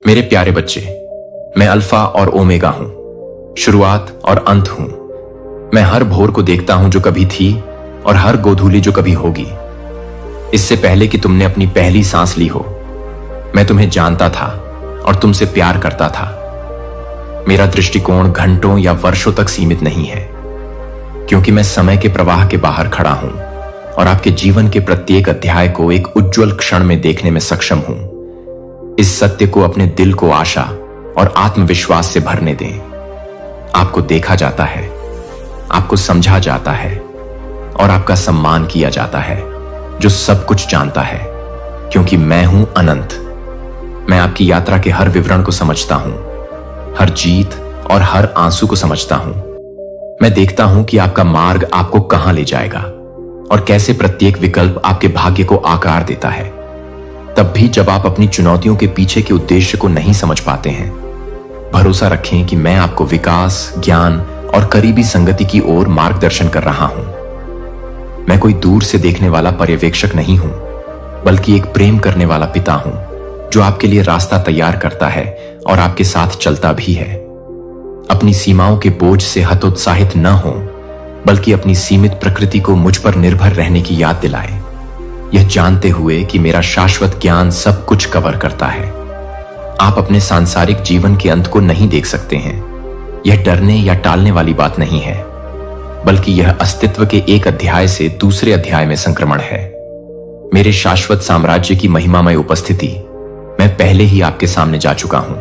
मेरे प्यारे बच्चे, मैं अल्फा और ओमेगा हूं, शुरुआत और अंत हूं। मैं हर भोर को देखता हूं जो कभी थी और हर गोधूली जो कभी होगी। इससे पहले कि तुमने अपनी पहली सांस ली हो, मैं तुम्हें जानता था और तुमसे प्यार करता था। मेरा दृष्टिकोण घंटों या वर्षों तक सीमित नहीं है, क्योंकि मैं समय के प्रवाह के बाहर खड़ा हूं और आपके जीवन के प्रत्येक अध्याय को एक उज्जवल क्षण में देखने में सक्षम हूं। इस सत्य को अपने दिल को आशा और आत्मविश्वास से भरने दें। आपको देखा जाता है, आपको समझा जाता है और आपका सम्मान किया जाता है, जो सब कुछ जानता है, क्योंकि मैं हूं अनंत। मैं आपकी यात्रा के हर विवरण को समझता हूं, हर जीत और हर आंसू को समझता हूं। मैं देखता हूं कि आपका मार्ग आपको कहां ले जाएगा और कैसे प्रत्येक विकल्प आपके भाग्य को आकार देता है। तब भी जब आप अपनी चुनौतियों के पीछे के उद्देश्य को नहीं समझ पाते हैं, भरोसा रखें कि मैं आपको विकास, ज्ञान और करीबी संगति की ओर मार्गदर्शन कर रहा हूं। मैं कोई दूर से देखने वाला पर्यवेक्षक नहीं हूं, बल्कि एक प्रेम करने वाला पिता हूं, जो आपके लिए रास्ता तैयार करता है और आपके साथ चलता भी है। अपनी सीमाओं के बोझ से हतोत्साहित न हो, बल्कि अपनी सीमित प्रकृति को मुझ पर निर्भर रहने की याद दिलाएं, यह जानते हुए कि मेरा शाश्वत ज्ञान सब कुछ कवर करता है। आप अपने सांसारिक जीवन के अंत को नहीं देख सकते हैं। यह डरने या टालने वाली बात नहीं है, बल्कि यह अस्तित्व के एक अध्याय से दूसरे अध्याय में संक्रमण है। मेरे शाश्वत साम्राज्य की महिमामय उपस्थिति मैं पहले ही आपके सामने जा चुका हूं।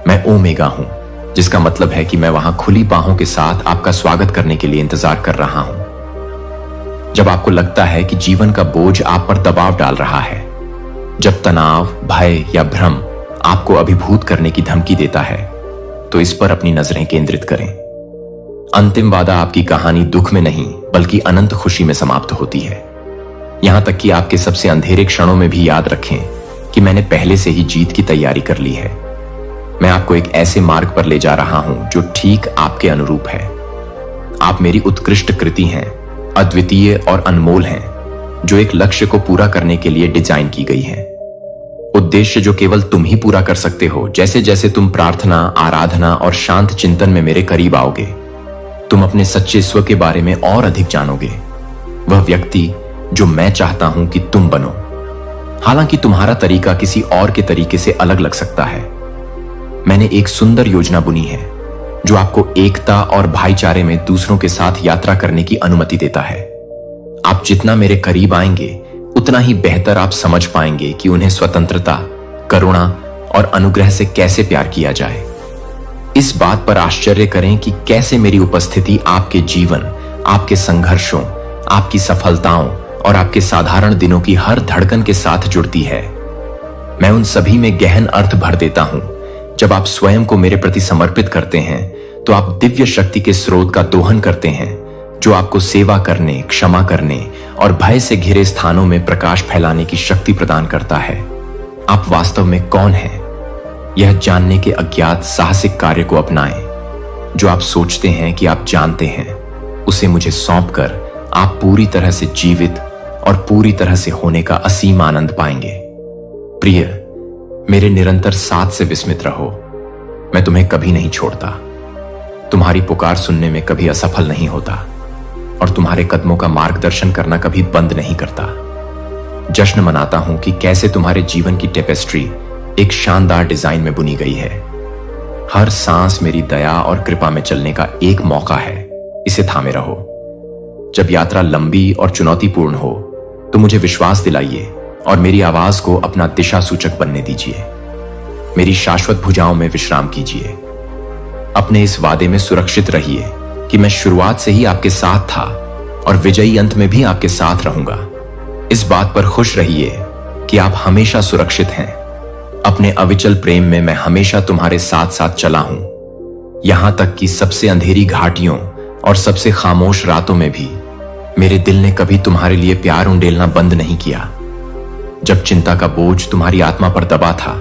मैं ओमेगा हूं, जिसका मतलब है कि मैं वहां खुली बाहों के साथ आपका स्वागत करने के लिए इंतजार कर रहा हूं। जब आपको लगता है कि जीवन का बोझ आप पर दबाव डाल रहा है, जब तनाव, भय या भ्रम आपको अभिभूत करने की धमकी देता है, तो इस पर अपनी नजरें केंद्रित करें। अंतिम वादा आपकी कहानी दुख में नहीं, बल्कि अनंत खुशी में समाप्त होती है। यहां तक कि आपके सबसे अंधेरे क्षणों में भी याद रखें कि मैंने पहले से ही जीत की तैयारी कर ली है। मैं आपको एक ऐसे मार्ग पर ले जा रहा हूं जो ठीक आपके अनुरूप है। आप मेरी उत्कृष्ट कृति हैं, अद्वितीय और अनमोल हैं, जो एक लक्ष्य को पूरा करने के लिए डिजाइन की गई है। उद्देश्य जो केवल तुम ही पूरा कर सकते हो। जैसे जैसे तुम प्रार्थना, आराधना और शांत चिंतन में मेरे करीब आओगे, तुम अपने सच्चे स्व के बारे में और अधिक जानोगे, वह व्यक्ति जो मैं चाहता हूं कि तुम बनो। हालांकि तुम्हारा तरीका किसी और के तरीके से अलग लग सकता है। मैंने एक सुंदर योजना बुनी है, जो आपको एकता और भाईचारे में दूसरों के साथ यात्रा करने की अनुमति देता है। आप जितना मेरे करीब आएंगे, उतना ही बेहतर आप समझ पाएंगे कि उन्हें स्वतंत्रता, करुणा और अनुग्रह से कैसे प्यार किया जाए। इस बात पर आश्चर्य करें कि कैसे मेरी उपस्थिति आपके जीवन, आपके संघर्षों, आपकी सफलताओं और आपके साधारण दिनों की हर धड़कन के साथ जुड़ती है। मैं उन सभी में गहन अर्थ भर देता हूं। जब आप स्वयं को मेरे प्रति समर्पित करते हैं, तो आप दिव्य शक्ति के स्रोत का दोहन करते हैं, जो आपको सेवा करने, क्षमा करने और भय से घिरे स्थानों में प्रकाश फैलाने की शक्ति प्रदान करता है। आप वास्तव में कौन हैं, यह जानने के अज्ञात साहसिक कार्य को अपनाएं। जो आप सोचते हैं कि आप जानते हैं, उसे मुझे सौंपकर आप पूरी तरह से जीवित और पूरी तरह से होने का असीम आनंद पाएंगे। प्रिय, मेरे निरंतर साथ से विस्मित रहो। मैं तुम्हें कभी नहीं छोड़ता, तुम्हारी पुकार सुनने में कभी असफल नहीं होता और तुम्हारे कदमों का मार्गदर्शन करना कभी बंद नहीं करता। जश्न मनाता हूं कि कैसे तुम्हारे जीवन की टेपेस्ट्री एक शानदार डिजाइन में बुनी गई है। हर सांस मेरी दया और कृपा में चलने का एक मौका है। इसे थामे रहो। जब यात्रा लंबी और चुनौतीपूर्ण हो, तो मुझे विश्वास दिलाइए और मेरी आवाज को अपना दिशा सूचक बनने दीजिए। मेरी शाश्वत भुजाओं में विश्राम कीजिए। अपने इस वादे में सुरक्षित रहिए कि मैं शुरुआत से ही आपके साथ था और विजयी अंत में भी आपके साथ रहूंगा। इस बात पर खुश रहिए कि आप हमेशा सुरक्षित हैं। अपने अविचल प्रेम में मैं हमेशा तुम्हारे साथ साथ चला हूं, यहां तक कि सबसे अंधेरी घाटियों और सबसे खामोश रातों में भी मेरे दिल ने कभी तुम्हारे लिए प्यार उंडेलना बंद नहीं किया। जब चिंता का बोझ तुम्हारी आत्मा पर दबा था,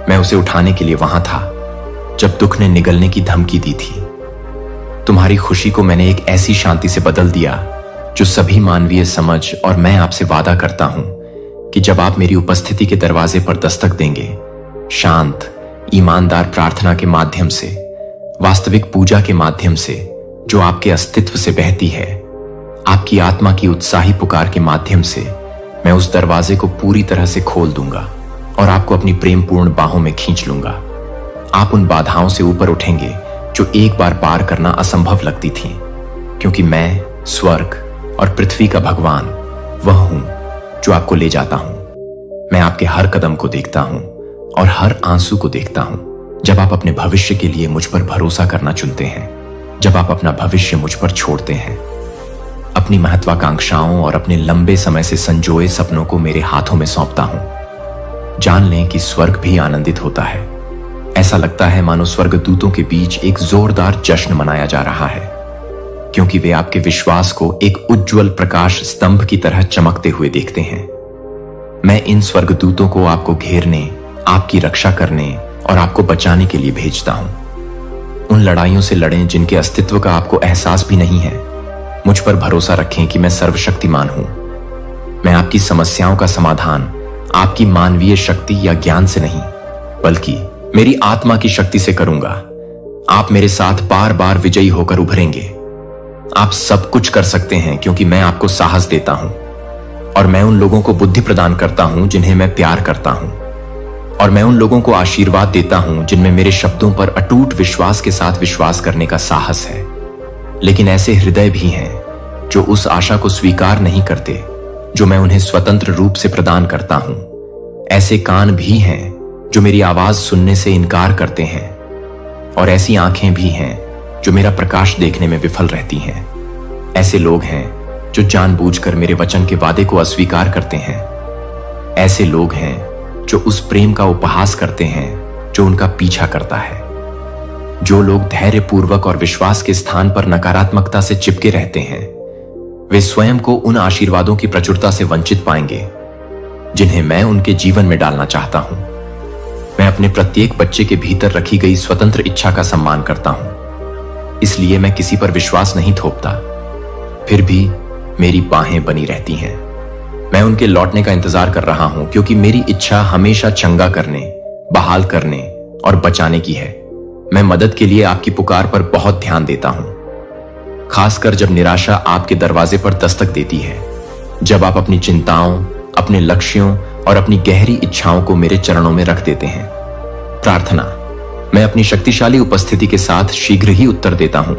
मैं उसे उठाने के लिए वहां था। जब दुख ने निगलने की धमकी दी थी, तुम्हारी खुशी को मैंने एक ऐसी शांति से बदल दिया जो सभी मानवीय समझ, और मैं आपसे वादा करता हूं कि जब आप मेरी उपस्थिति के दरवाजे पर दस्तक देंगे, शांत, ईमानदार प्रार्थना के माध्यम से, वास्तविक पूजा के माध्यम से जो आपके अस्तित्व से बहती है, आपकी आत्मा की उत्साही पुकार के माध्यम से मैं उस दरवाजे को पूरी तरह से खोल दूंगा और आपको अपनी प्रेमपूर्ण बाहों में खींच लूंगा। आप उन बाधाओं से ऊपर उठेंगे जो एक बार पार करना असंभव लगती थी, क्योंकि मैं स्वर्ग और पृथ्वी का भगवान वह हूं जो आपको ले जाता हूं। मैं आपके हर कदम को देखता हूं और हर आंसू को देखता हूं। जब आप अपने भविष्य के लिए मुझ पर भरोसा करना चुनते हैं, जब आप अपना भविष्य मुझ पर छोड़ते हैं, अपनी महत्वाकांक्षाओं और अपने लंबे समय से संजोए सपनों को मेरे हाथों में सौंपता हूं, जान लें कि स्वर्ग भी आनंदित होता है। ऐसा लगता है मानो स्वर्गदूतों के बीच एक जोरदार जश्न मनाया जा रहा है, क्योंकि वे आपके विश्वास को एक उज्जवल प्रकाश स्तंभ की तरह चमकते हुए देखते हैं। मैं इन स्वर्गदूतों को आपको घेरने, आपकी रक्षा करने और आपको बचाने के लिए भेजता हूं। उन लड़ाइयों से लड़ें जिनके अस्तित्व का आपको एहसास भी नहीं है। मुझ पर भरोसा रखें कि मैं सर्वशक्तिमान हूं। मैं आपकी समस्याओं का समाधान आपकी मानवीय शक्ति या ज्ञान से नहीं, बल्कि मेरी आत्मा की शक्ति से करूंगा। आप मेरे साथ बार बार विजयी होकर उभरेंगे। आप सब कुछ कर सकते हैं क्योंकि मैं आपको साहस देता हूं, और मैं उन लोगों को बुद्धि प्रदान करता हूं जिन्हें मैं प्यार करता हूं, और मैं उन लोगों को आशीर्वाद देता हूं जिनमें मेरे शब्दों पर अटूट विश्वास के साथ विश्वास करने का साहस है। लेकिन ऐसे हृदय भी हैं जो उस आशा को स्वीकार नहीं करते जो मैं उन्हें स्वतंत्र रूप से प्रदान करता हूं। ऐसे कान भी हैं जो मेरी आवाज सुनने से इनकार करते हैं, और ऐसी आंखें भी हैं जो मेरा प्रकाश देखने में विफल रहती हैं। ऐसे लोग हैं जो जानबूझकर मेरे वचन के वादे को अस्वीकार करते हैं। ऐसे लोग हैं जो उस प्रेम का उपहास करते हैं जो उनका पीछा करता है। जो लोग धैर्यपूर्वक और विश्वास के स्थान पर नकारात्मकता से चिपके रहते हैं, वे स्वयं को उन आशीर्वादों की प्रचुरता से वंचित पाएंगे जिन्हें मैं उनके जीवन में डालना चाहता हूं। मैं अपने प्रत्येक बच्चे के भीतर रखी गई स्वतंत्र इच्छा का सम्मान करता हूं, इसलिए मैं किसी पर विश्वास नहीं थोपता। फिर भी मेरी बाहें बनी रहती हैं। मैं उनके लौटने का इंतजार कर रहा हूं, क्योंकि मेरी इच्छा हमेशा चंगा करने, बहाल करने और बचाने की है। मैं मदद के लिए आपकी पुकार पर बहुत ध्यान देता हूं, खासकर जब निराशा आपके दरवाजे पर दस्तक देती है, जब आप अपनी चिंताओं, अपने लक्ष्यों और अपनी गहरी इच्छाओं को मेरे चरणों में रख देते हैं। प्रार्थना, मैं अपनी शक्तिशाली उपस्थिति के साथ शीघ्र ही उत्तर देता हूं।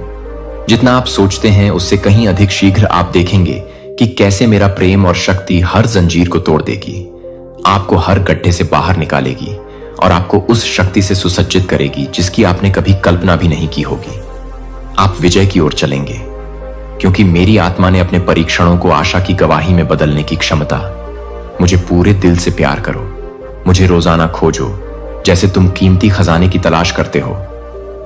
जितना आप सोचते हैं उससे कहीं अधिक शीघ्र आप देखेंगे कि कैसे मेरा प्रेम और शक्ति हर जंजीर को तोड़ देगी, आपको हर गड्ढे से बाहर निकालेगी और आपको उस शक्ति से सुसज्जित करेगी जिसकी आपने कभी कल्पना भी नहीं की होगी। आप विजय की ओर चलेंगे, क्योंकि मेरी आत्मा ने अपने परीक्षणों को आशा की गवाही में बदलने की क्षमता। मुझे पूरे दिल से प्यार करो, मुझे रोजाना खोजो जैसे तुम कीमती खजाने की तलाश करते हो।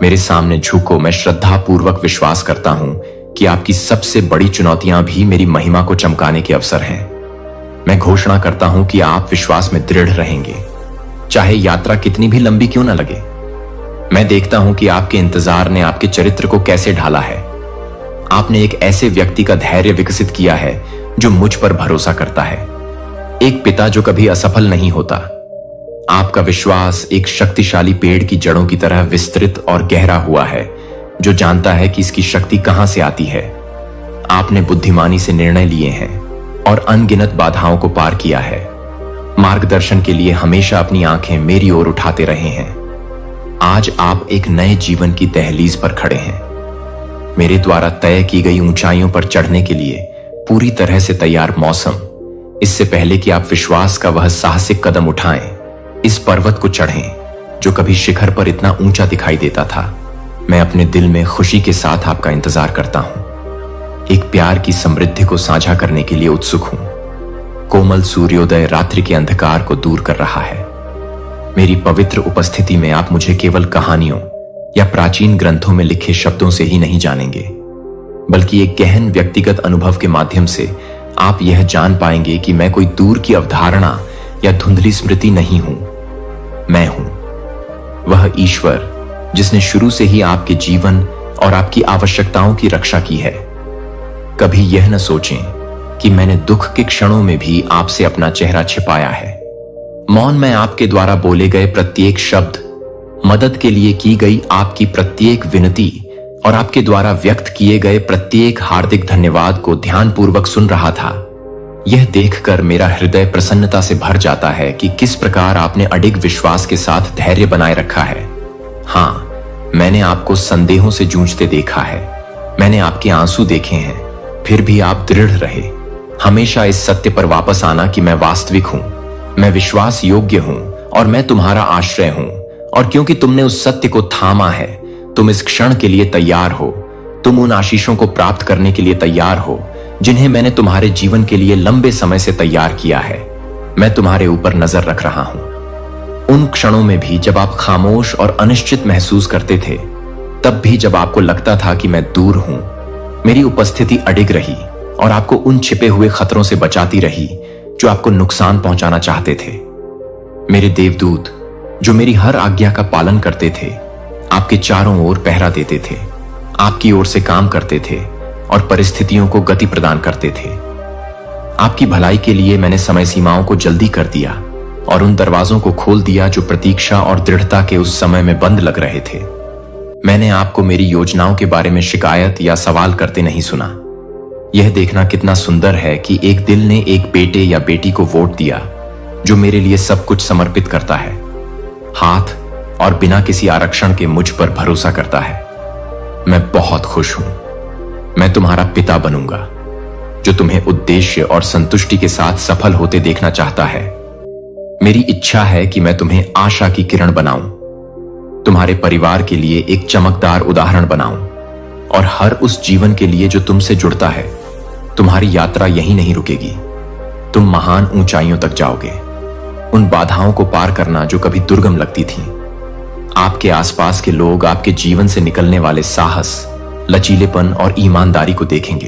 मेरे सामने झुको, मैं श्रद्धापूर्वक विश्वास करता हूं कि आपकी सबसे बड़ी चुनौतियां भी मेरी महिमा को चमकाने के अवसर हैं। मैं घोषणा करता हूं कि आप विश्वास में दृढ़ रहेंगे, चाहे यात्रा कितनी भी लंबी क्यों न लगे। मैं देखता हूं कि आपके इंतजार ने आपके चरित्र को कैसे ढाला है। आपने एक ऐसे व्यक्ति का धैर्य विकसित किया है जो मुझ पर भरोसा करता है, एक पिता जो कभी असफल नहीं होता। आपका विश्वास एक शक्तिशाली पेड़ की जड़ों की तरह विस्तृत और गहरा हुआ है, जो जानता है कि इसकी शक्ति कहां से आती है। आपने बुद्धिमानी से निर्णय लिए हैं और अनगिनत बाधाओं को पार किया है। मार्गदर्शन के लिए हमेशा अपनी आंखें मेरी ओर उठाते रहे हैं। आज आप एक नए जीवन की दहलीज पर खड़े हैं, मेरे द्वारा तय की गई ऊंचाइयों पर चढ़ने के लिए पूरी तरह से तैयार मौसम। इससे पहले कि आप विश्वास का वह साहसिक कदम उठाएं, इस पर्वत को चढ़ें जो कभी शिखर पर इतना ऊंचा दिखाई देता था। मैं अपने दिल में खुशी के साथ आपका इंतजार करता हूं, एक प्यार की समृद्धि को साझा करने के लिए उत्सुक हूं। कोमल सूर्योदय रात्रि के अंधकार को दूर कर रहा है। मेरी पवित्र उपस्थिति में आप मुझे केवल कहानियों या प्राचीन ग्रंथों में लिखे शब्दों से ही नहीं जानेंगे, बल्कि एक गहन व्यक्तिगत अनुभव के माध्यम से आप यह जान पाएंगे कि मैं कोई दूर की अवधारणा या धुंधली स्मृति नहीं हूं। मैं हूं वह ईश्वर जिसने शुरू से ही आपके जीवन और आपकी आवश्यकताओं की रक्षा की है। कभी यह न सोचें कि मैंने दुख के क्षणों में भी आपसे अपना चेहरा छिपाया है। मौन में आपके द्वारा बोले गए प्रत्येक शब्द, मदद के लिए की गई आपकी प्रत्येक विनती और आपके द्वारा व्यक्त किए गए प्रत्येक हार्दिक धन्यवाद को ध्यानपूर्वक सुन रहा था। यह देखकर मेरा हृदय प्रसन्नता से भर जाता है कि किस प्रकार आपने अडिग विश्वास के साथ धैर्य बनाए रखा है। हाँ, मैंने आपको संदेहों से जूझते देखा है, मैंने आपके आंसू देखे हैं, फिर भी आप दृढ़ रहे, हमेशा इस सत्य पर वापस आना कि मैं वास्तविक हूं, मैं विश्वास योग्य हूं और मैं तुम्हारा आश्रय हूं। और क्योंकि तुमने उस सत्य को थामा है, तुम इस क्षण के लिए तैयार हो, तुम उन आशीषों को प्राप्त करने के लिए तैयार हो जिन्हें मैंने तुम्हारे जीवन के लिए लंबे समय से तैयार किया है। मैं तुम्हारे ऊपर नजर रख रहा हूं। उन क्षणों में भी जब आप खामोश और अनिश्चित महसूस करते थे, तब भी जब आपको लगता था कि मैं दूर हूं, मेरी उपस्थिति अडिग रही और आपको उन छिपे हुए खतरों से बचाती रही जो आपको नुकसान पहुंचाना चाहते थे। मेरे देवदूत जो मेरी हर आज्ञा का पालन करते थे, आपके चारों ओर पहरा देते थे, आपकी ओर से काम करते थे और परिस्थितियों को गति प्रदान करते थे। आपकी भलाई के लिए मैंने समय सीमाओं को जल्दी कर दिया और उन दरवाजों को खोल दिया जो प्रतीक्षा और दृढ़ता के उस समय में बंद लग रहे थे। मैंने आपको मेरी योजनाओं के बारे में शिकायत या सवाल करते नहीं सुना। यह देखना कितना सुंदर है कि एक दिल ने एक बेटे या बेटी को वोट दिया जो मेरे लिए सब कुछ समर्पित करता है, हाथ और बिना किसी आरक्षण के मुझ पर भरोसा करता है। मैं बहुत खुश हूं। मैं तुम्हारा पिता बनूंगा जो तुम्हें उद्देश्य और संतुष्टि के साथ सफल होते देखना चाहता है। मेरी इच्छा है कि मैं तुम्हें आशा की किरण बनाऊं, तुम्हारे परिवार के लिए एक चमकदार उदाहरण बनाऊं और हर उस जीवन के लिए जो तुमसे जुड़ता है। तुम्हारी यात्रा यहीं नहीं रुकेगी, तुम महान ऊंचाइयों तक जाओगे। उन बाधाओं को पार करना जो कभी दुर्गम लगती थीं। आपके आसपास के लोग आपके जीवन से निकलने वाले साहस, लचीलेपन और ईमानदारी को देखेंगे।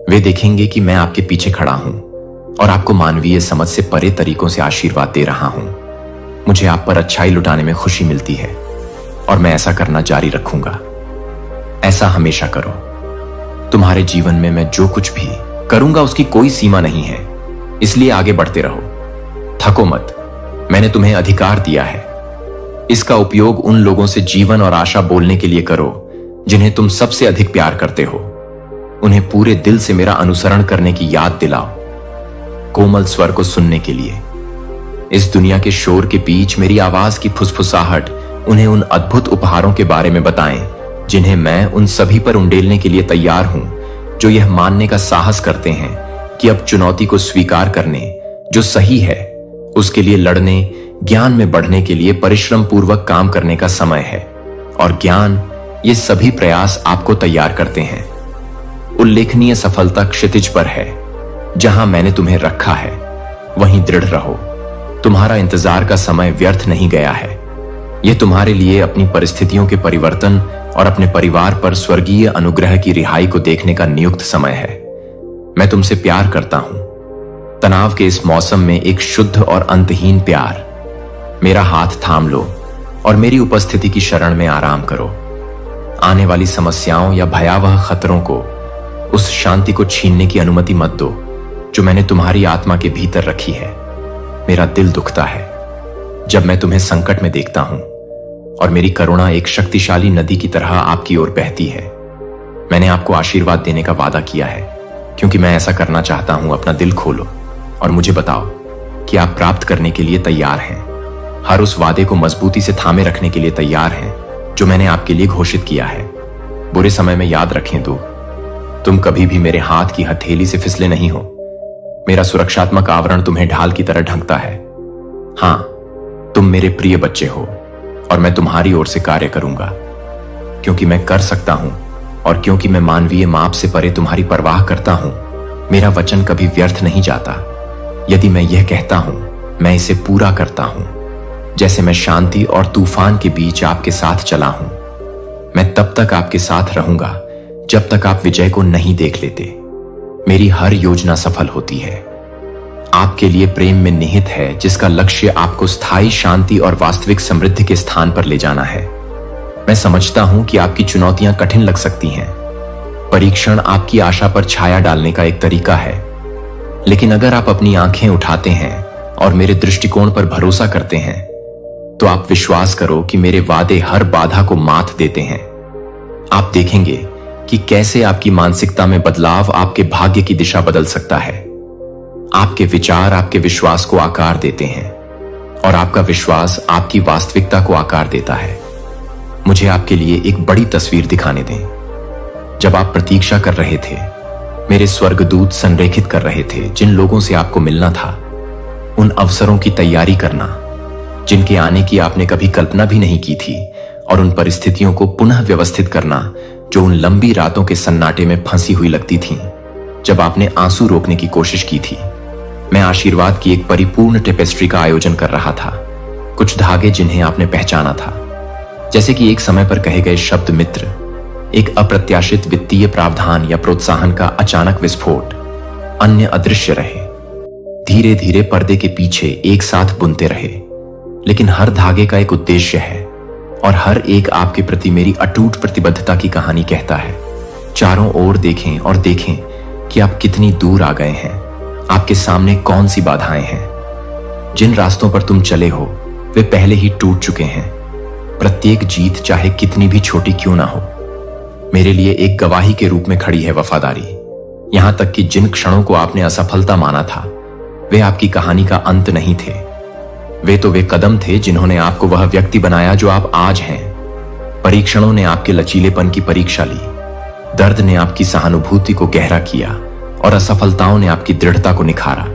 वे देखेंगे कि मैं आपके पीछे खड़ा हूं और आपको मानवीय समझ से परे तरीकों से आशीर्वाद दे रहा हूं। मुझे आप पर अच्छाई लुटाने में खुशी मिलती है और मैं ऐसा करना जारी रखूंगा। ऐसा हमेशा करो। तुम्हारे जीवन में मैं जो कुछ भी करूंगा उसकी कोई सीमा नहीं है, इसलिए आगे बढ़ते रहो। थको मत, मैंने तुम्हें अधिकार दिया है। इसका उपयोग उन लोगों से जीवन और आशा बोलने के लिए करो जिन्हें तुम सबसे अधिक प्यार करते हो। उन्हें पूरे दिल से मेरा अनुसरण करने की याद दिलाओ, कोमल स्वर को सुनने के लिए। इस दुनिया के शोर के बीच मेरी आवाज की फुसफुसाहट उन्हें उन अद्भुत उपहारों के बारे में बताएं जिन्हें मैं उन सभी पर उंडेलने के लिए तैयार हूं जो यह मानने का साहस करते हैं कि अब चुनौती को स्वीकार करने, जो सही है, उसके लिए लड़ने, ज्ञान में बढ़ने के लिए परिश्रम पूर्वक काम करने का समय है। और ज्ञान, ये सभी प्रयास आपको तैयार करते हैं। उल्लेखनीय सफलता क्षितिज पर है। जहां मैंने तुम्हें रखा है वहीं दृढ़ रहो। तुम्हारा इंतजार का समय व्यर्थ नहीं गया है। यह तुम्हारे लिए अपनी परिस्थितियों के परिवर्तन और अपने परिवार पर स्वर्गीय अनुग्रह की रिहाई को देखने का नियुक्त समय है। मैं तुमसे प्यार करता हूं। तनाव के इस मौसम में एक शुद्ध और अंतहीन प्यार। मेरा हाथ थाम लो और मेरी उपस्थिति की शरण में आराम करो। आने वाली समस्याओं या भयावह खतरों को, उस शांति को छीनने की अनुमति मत दो जो मैंने तुम्हारी आत्मा के भीतर रखी है। मेरा दिल दुखता है जब मैं तुम्हें संकट में देखता हूं और मेरी करुणा एक शक्तिशाली नदी की तरह आपकी ओर बहती है। मैंने आपको आशीर्वाद देने का वादा किया है क्योंकि मैं ऐसा करना चाहता हूं। अपना दिल खोलो और मुझे बताओ कि आप प्राप्त करने के लिए तैयार हैं। हर उस वादे को मजबूती से थामे रखने के लिए तैयार हैं जो मैंने आपके लिए घोषित किया है। बुरे समय में याद रखें दो, तुम कभी भी मेरे हाथ की हथेली से फिसले नहीं हो। मेरा सुरक्षात्मक आवरण तुम्हें ढाल की तरह ढंकता है। हां, तुम मेरे प्रिय बच्चे हो और मैं तुम्हारी ओर से कार्य करूंगा क्योंकि मैं कर सकता हूं और क्योंकि मैं मानवीय माप से परे तुम्हारी परवाह करता हूं। मेरा वचन कभी व्यर्थ नहीं जाता। यदि मैं यह कहता हूं, मैं इसे पूरा करता हूं। जैसे मैं शांति और तूफान के बीच आपके साथ चला हूं, मैं तब तक आपके साथ रहूंगा जब तक आप विजय को नहीं देख लेते। मेरी हर योजना सफल होती है। आपके लिए प्रेम में निहित है जिसका लक्ष्य आपको स्थायी शांति और वास्तविक समृद्धि के स्थान पर ले जाना है। मैं समझता हूं कि आपकी चुनौतियां कठिन लग सकती हैं। परीक्षण आपकी आशा पर छाया डालने का एक तरीका है, लेकिन अगर आप अपनी आंखें उठाते हैं और मेरे दृष्टिकोण पर भरोसा करते हैं, तो आप विश्वास करो कि मेरे वादे हर बाधा को मात देते हैं। आप देखेंगे कि कैसे आपकी मानसिकता में बदलाव आपके भाग्य की दिशा बदल सकता है। आपके विचार आपके विश्वास को आकार देते हैं और आपका विश्वास आपकी वास्तविकता को आकार देता है। मुझे आपके लिए एक बड़ी तस्वीर दिखाने दें। जब आप प्रतीक्षा कर रहे थे, मेरे स्वर्गदूत संरेखित कर रहे थे जिन लोगों से आपको मिलना था, उन अवसरों की तैयारी करना जिनके आने की आपने कभी कल्पना भी नहीं की थी, और उन परिस्थितियों को पुनः व्यवस्थित करना जो उन लंबी रातों के सन्नाटे में फंसी हुई लगती थीं, जब आपने आंसू रोकने की कोशिश की थी। मैं आशीर्वाद की एक परिपूर्ण टेपेस्ट्री का आयोजन कर रहा था, कुछ धागे जिन्हें आपने पहचाना था, जैसे कि एक समय पर कहे गए शब्द मित्र, एक अप्रत्याशित वित्तीय प्रावधान या प्रोत्साहन का अचानक विस्फोट, अन्य अदृश्य रहे, धीरे धीरे पर्दे के पीछे एक साथ बुनते रहे, लेकिन हर धागे का एक उद्देश्य है और हर एक आपके प्रति मेरी अटूट प्रतिबद्धता की कहानी कहता है। चारों ओर देखें और देखें कि आप कितनी दूर आ गए हैं। आपके सामने कौन सी बाधाएं हैं। जिन रास्तों पर तुम चले हो वे पहले ही टूट चुके हैं। प्रत्येक जीत चाहे कितनी भी छोटी क्यों ना हो, मेरे लिए एक गवाही के रूप में खड़ी है वफादारी। यहां तक कि जिन क्षणों को आपने असफलता माना था, वे आपकी कहानी का अंत नहीं थे। वे कदम थे जिन्होंने आपको वह व्यक्ति बनाया जो आप आज हैं। परीक्षणों ने आपके लचीलेपन की परीक्षा ली, दर्द ने आपकी सहानुभूति को गहरा किया और असफलताओं ने आपकी दृढ़ता को निखारा।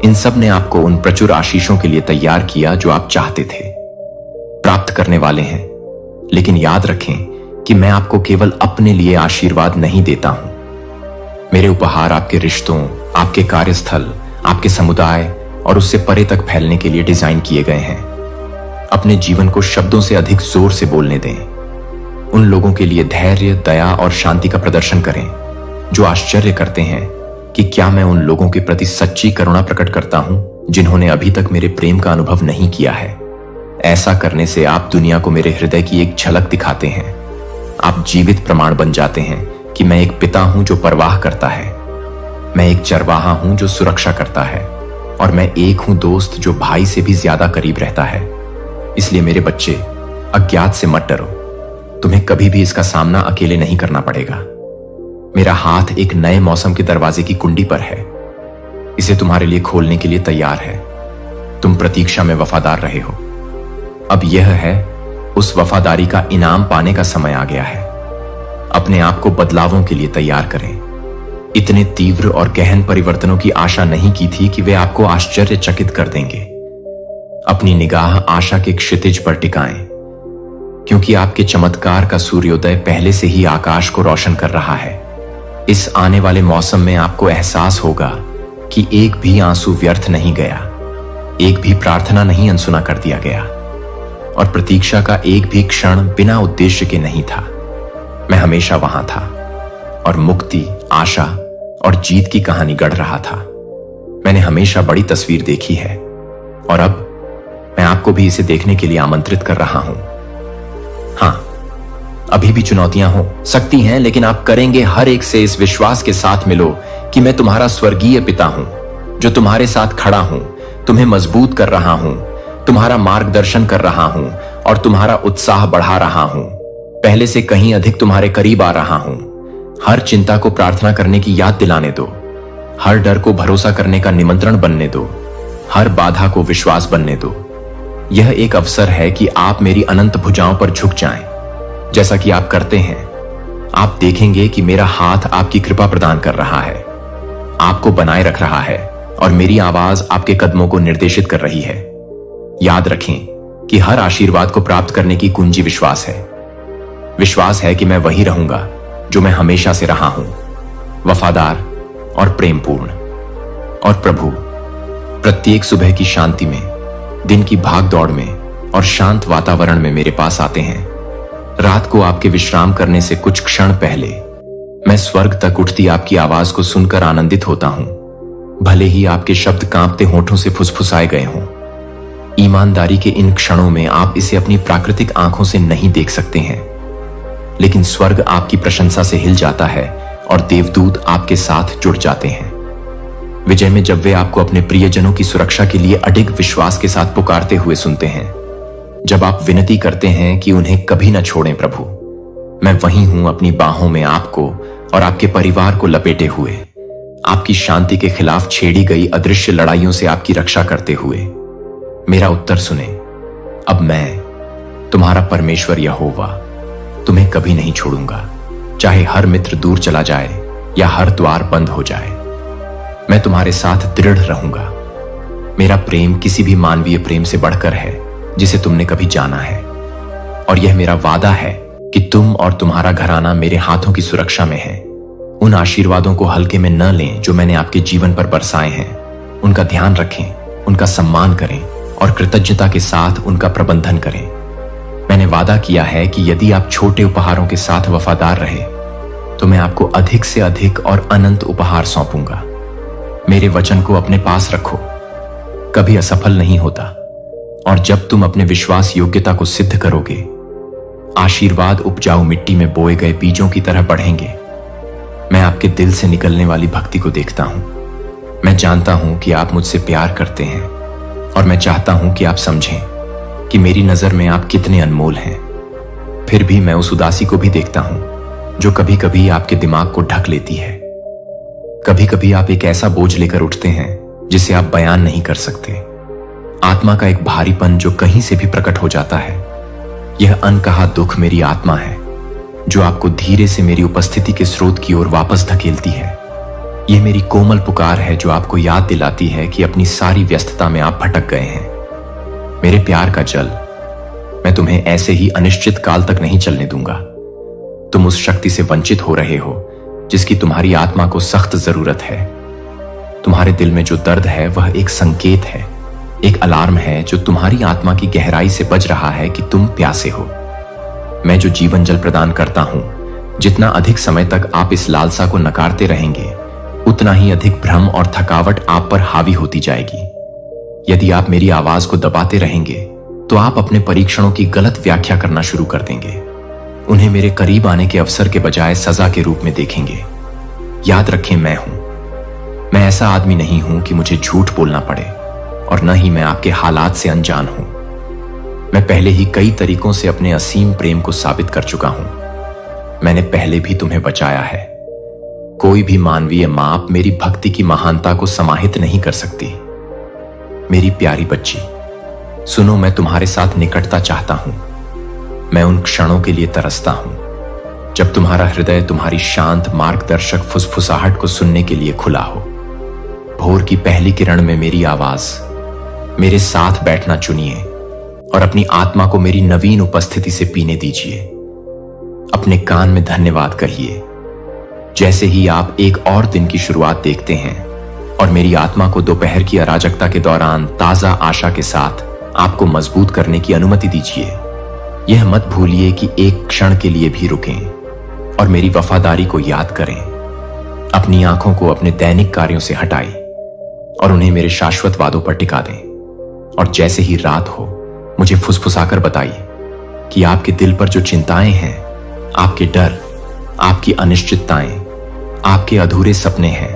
इन सब ने आपको उन प्रचुर आशीषों के लिए तैयार किया जो आप चाहते थे, प्राप्त करने वाले हैं। लेकिन याद रखें कि मैं आपको केवल अपने लिए आशीर्वाद नहीं देता हूं। मेरे उपहार आपके रिश्तों, आपके कार्यस्थल, आपके समुदाय और उससे परे तक फैलने के लिए डिजाइन किए गए हैं। अपने जीवन को शब्दों से अधिक जोर से बोलने दें। उन लोगों के लिए धैर्य, दया और शांति का प्रदर्शन करें जो आश्चर्य करते हैं कि क्या मैं उन लोगों के प्रति सच्ची करुणा प्रकट करता हूं जिन्होंने अभी तक मेरे प्रेम का अनुभव नहीं किया है। ऐसा करने से आप दुनिया को मेरे हृदय की एक झलक दिखाते हैं। आप जीवित प्रमाण बन जाते हैं कि मैं एक पिता हूं जो परवाह करता है, मैं एक चरवाहा हूं जो सुरक्षा करता है, और मैं एक हूं दोस्त जो भाई से भी ज्यादा करीब रहता है। इसलिए मेरे बच्चे, अज्ञात से मत डरो। तुम्हें कभी भी इसका सामना अकेले नहीं करना पड़ेगा। मेरा हाथ एक नए मौसम के दरवाजे की कुंडी पर है, इसे तुम्हारे लिए खोलने के लिए तैयार है। तुम प्रतीक्षा में वफादार रहे हो, अब यह है उस वफादारी का इनाम पाने का समय आ गया है। अपने आप को बदलावों के लिए तैयार करें। इतने तीव्र और गहन परिवर्तनों की आशा नहीं की थी कि वे आपको आश्चर्यचकित कर देंगे। अपनी निगाह आशा के क्षितिज पर टिकाएं, क्योंकि आपके चमत्कार का सूर्योदय पहले से ही आकाश को रोशन कर रहा है। इस आने वाले मौसम में आपको एहसास होगा कि एक भी आंसू व्यर्थ नहीं गया, एक भी प्रार्थना नहीं अनसुना कर दिया गया, और प्रतीक्षा का एक भी क्षण बिना उद्देश्य के नहीं था। मैं हमेशा वहां था और मुक्ति, आशा और जीत की कहानी गढ़ रहा था। मैंने हमेशा बड़ी तस्वीर देखी है और अब मैं आपको भी इसे देखने के लिए आमंत्रित कर रहा हूं। हां, अभी भी चुनौतियां हो सकती हैं, लेकिन आप करेंगे हर एक से इस विश्वास के साथ मिलो कि मैं तुम्हारा स्वर्गीय पिता हूं जो तुम्हारे साथ खड़ा हूं, तुम्हें मजबूत कर रहा हूं, तुम्हारा मार्गदर्शन कर रहा हूं और तुम्हारा उत्साह बढ़ा रहा हूं। पहले से कहीं अधिक तुम्हारे करीब आ रहा हूं। हर चिंता को प्रार्थना करने की याद दिलाने दो, हर डर को भरोसा करने का निमंत्रण बनने दो, हर बाधा को विश्वास बनने दो। यह एक अवसर है कि आप मेरी अनंत भुजाओं पर झुक जाएं, जैसा कि आप करते हैं। आप देखेंगे कि मेरा हाथ आपकी कृपा प्रदान कर रहा है, आपको बनाए रख रहा है और मेरी आवाज आपके कदमों को निर्देशित कर रही है। याद रखें कि हर आशीर्वाद को प्राप्त करने की कुंजी विश्वास है। विश्वास है कि मैं वही रहूंगा जो मैं हमेशा से रहा हूं, वफादार और प्रेमपूर्ण। और प्रभु प्रत्येक सुबह की शांति में, दिन की भाग दौड़ में और शांत वातावरण में मेरे पास आते हैं। रात को आपके विश्राम करने से कुछ क्षण पहले मैं स्वर्ग तक उठती आपकी आवाज को सुनकर आनंदित होता हूं, भले ही आपके शब्द कांपते होठों से फुसफुसाए गए हों। ईमानदारी के इन क्षणों में आप इसे अपनी प्राकृतिक आंखों से नहीं देख सकते हैं, लेकिन स्वर्ग आपकी प्रशंसा से हिल जाता है और देवदूत आपके साथ जुड़ जाते हैं। विजय में जब वे आपको अपने प्रियजनों की सुरक्षा के लिए अडिग विश्वास के साथ पुकारते हुए सुनते हैं, जब आप विनती करते हैं कि उन्हें कभी न छोड़ें प्रभु, मैं वहीं हूं अपनी बाहों में आपको और आपके परिवार को लपेटे हुए, आपकी शांति के खिलाफ छेड़ी गई अदृश्य लड़ाइयों से आपकी रक्षा करते हुए। मेरा उत्तर सुने। अब मैं, तुम्हारा परमेश्वर यहोवा, तुम्हें कभी नहीं छोड़ूंगा, चाहे हर मित्र दूर चला जाए या हर द्वार बंद हो जाए। मैं तुम्हारे साथ दृढ़ रहूंगा। मेरा प्रेम किसी भी मानवीय प्रेम से बढ़कर है जिसे तुमने कभी जाना है, और यह मेरा वादा है कि तुम और तुम्हारा घराना मेरे हाथों की सुरक्षा में है। उन आशीर्वादों को हल्के में न लें जो मैंने आपके जीवन पर बरसाए हैं। उनका ध्यान रखें, उनका सम्मान करें और कृतज्ञता के साथ उनका प्रबंधन करें। मैंने वादा किया है कि यदि आप छोटे उपहारों के साथ वफादार रहे तो मैं आपको अधिक से अधिक और अनंत उपहार सौंपूंगा। मेरे वचन को अपने पास रखो, कभी असफल नहीं होता, और जब तुम अपने विश्वास योग्यता को सिद्ध करोगे, आशीर्वाद उपजाऊ मिट्टी में बोए गए बीजों की तरह बढ़ेंगे। मैं आपके दिल से निकलने वाली भक्ति को देखता हूं। मैं जानता हूं कि आप मुझसे प्यार करते हैं, और मैं चाहता हूं कि आप समझें कि मेरी नजर में आप कितने अनमोल हैं। फिर भी मैं उस उदासी को भी देखता हूं जो कभी कभी आपके दिमाग को ढक लेती है। कभी कभी आप एक ऐसा बोझ लेकर उठते हैं जिसे आप बयान नहीं कर सकते। आत्मा का एक भारीपन जो कहीं से भी प्रकट हो जाता है। यह अनकहा दुख मेरी आत्मा है जो आपको धीरे से मेरी उपस्थिति के स्रोत की ओर वापस धकेलती है। यह मेरी कोमल पुकार है जो आपको याद दिलाती है कि अपनी सारी व्यस्तता में आप भटक गए हैं। मेरे प्यार का जल, मैं तुम्हें ऐसे ही अनिश्चित काल तक नहीं चलने दूंगा। तुम उस शक्ति से वंचित हो रहे हो जिसकी तुम्हारी आत्मा को सख्त जरूरत है। तुम्हारे दिल में जो दर्द है वह एक संकेत है, एक अलार्म है जो तुम्हारी आत्मा की गहराई से बज रहा है कि तुम प्यासे हो। मैं जो जीवन जल प्रदान करता हूं, जितना अधिक समय तक आप इस लालसा को नकारते रहेंगे, उतना ही अधिक भ्रम और थकावट आप पर हावी होती जाएगी। यदि आप मेरी आवाज को दबाते रहेंगे तो आप अपने परीक्षणों की गलत व्याख्या करना शुरू कर देंगे। उन्हें मेरे करीब आने के अवसर के बजाय सजा के रूप में देखेंगे। याद रखें, मैं ऐसा आदमी नहीं हूं कि मुझे झूठ बोलना पड़े, और न ही मैं आपके हालात से अनजान हूं। मैं पहले ही कई तरीकों से अपने असीम प्रेम को साबित कर चुका हूं। मैंने पहले भी तुम्हें बचाया है। कोई भी मानवीय माप मेरी भक्ति की महानता को समाहित नहीं कर सकती। मेरी प्यारी बच्ची, सुनो, मैं तुम्हारे साथ निकटता चाहता हूं। मैं उन क्षणों के लिए तरसता हूं जब तुम्हारा हृदय तुम्हारी शांत मार्गदर्शक फुसफुसाहट को सुनने के लिए खुला हो। भोर की पहली किरण में मेरी आवाज, मेरे साथ बैठना चुनिए और अपनी आत्मा को मेरी नवीन उपस्थिति से पीने दीजिए। अपने कान में धन्यवाद कहिए। जैसे ही आप एक और दिन की शुरुआत देखते हैं और मेरी आत्मा को दोपहर की अराजकता के दौरान ताजा आशा के साथ आपको मजबूत करने की अनुमति दीजिए। यह मत भूलिए कि एक क्षण के लिए भी रुकें और मेरी वफादारी को याद करें। अपनी आंखों को अपने दैनिक कार्यों से हटाएं और उन्हें मेरे शाश्वत वादों पर टिका दें। और जैसे ही रात हो, मुझे फुसफुसाकर बताइए कि आपके दिल पर जो चिंताएं हैं, आपके डर, आपकी अनिश्चितताएं, आपके अधूरे सपने हैं,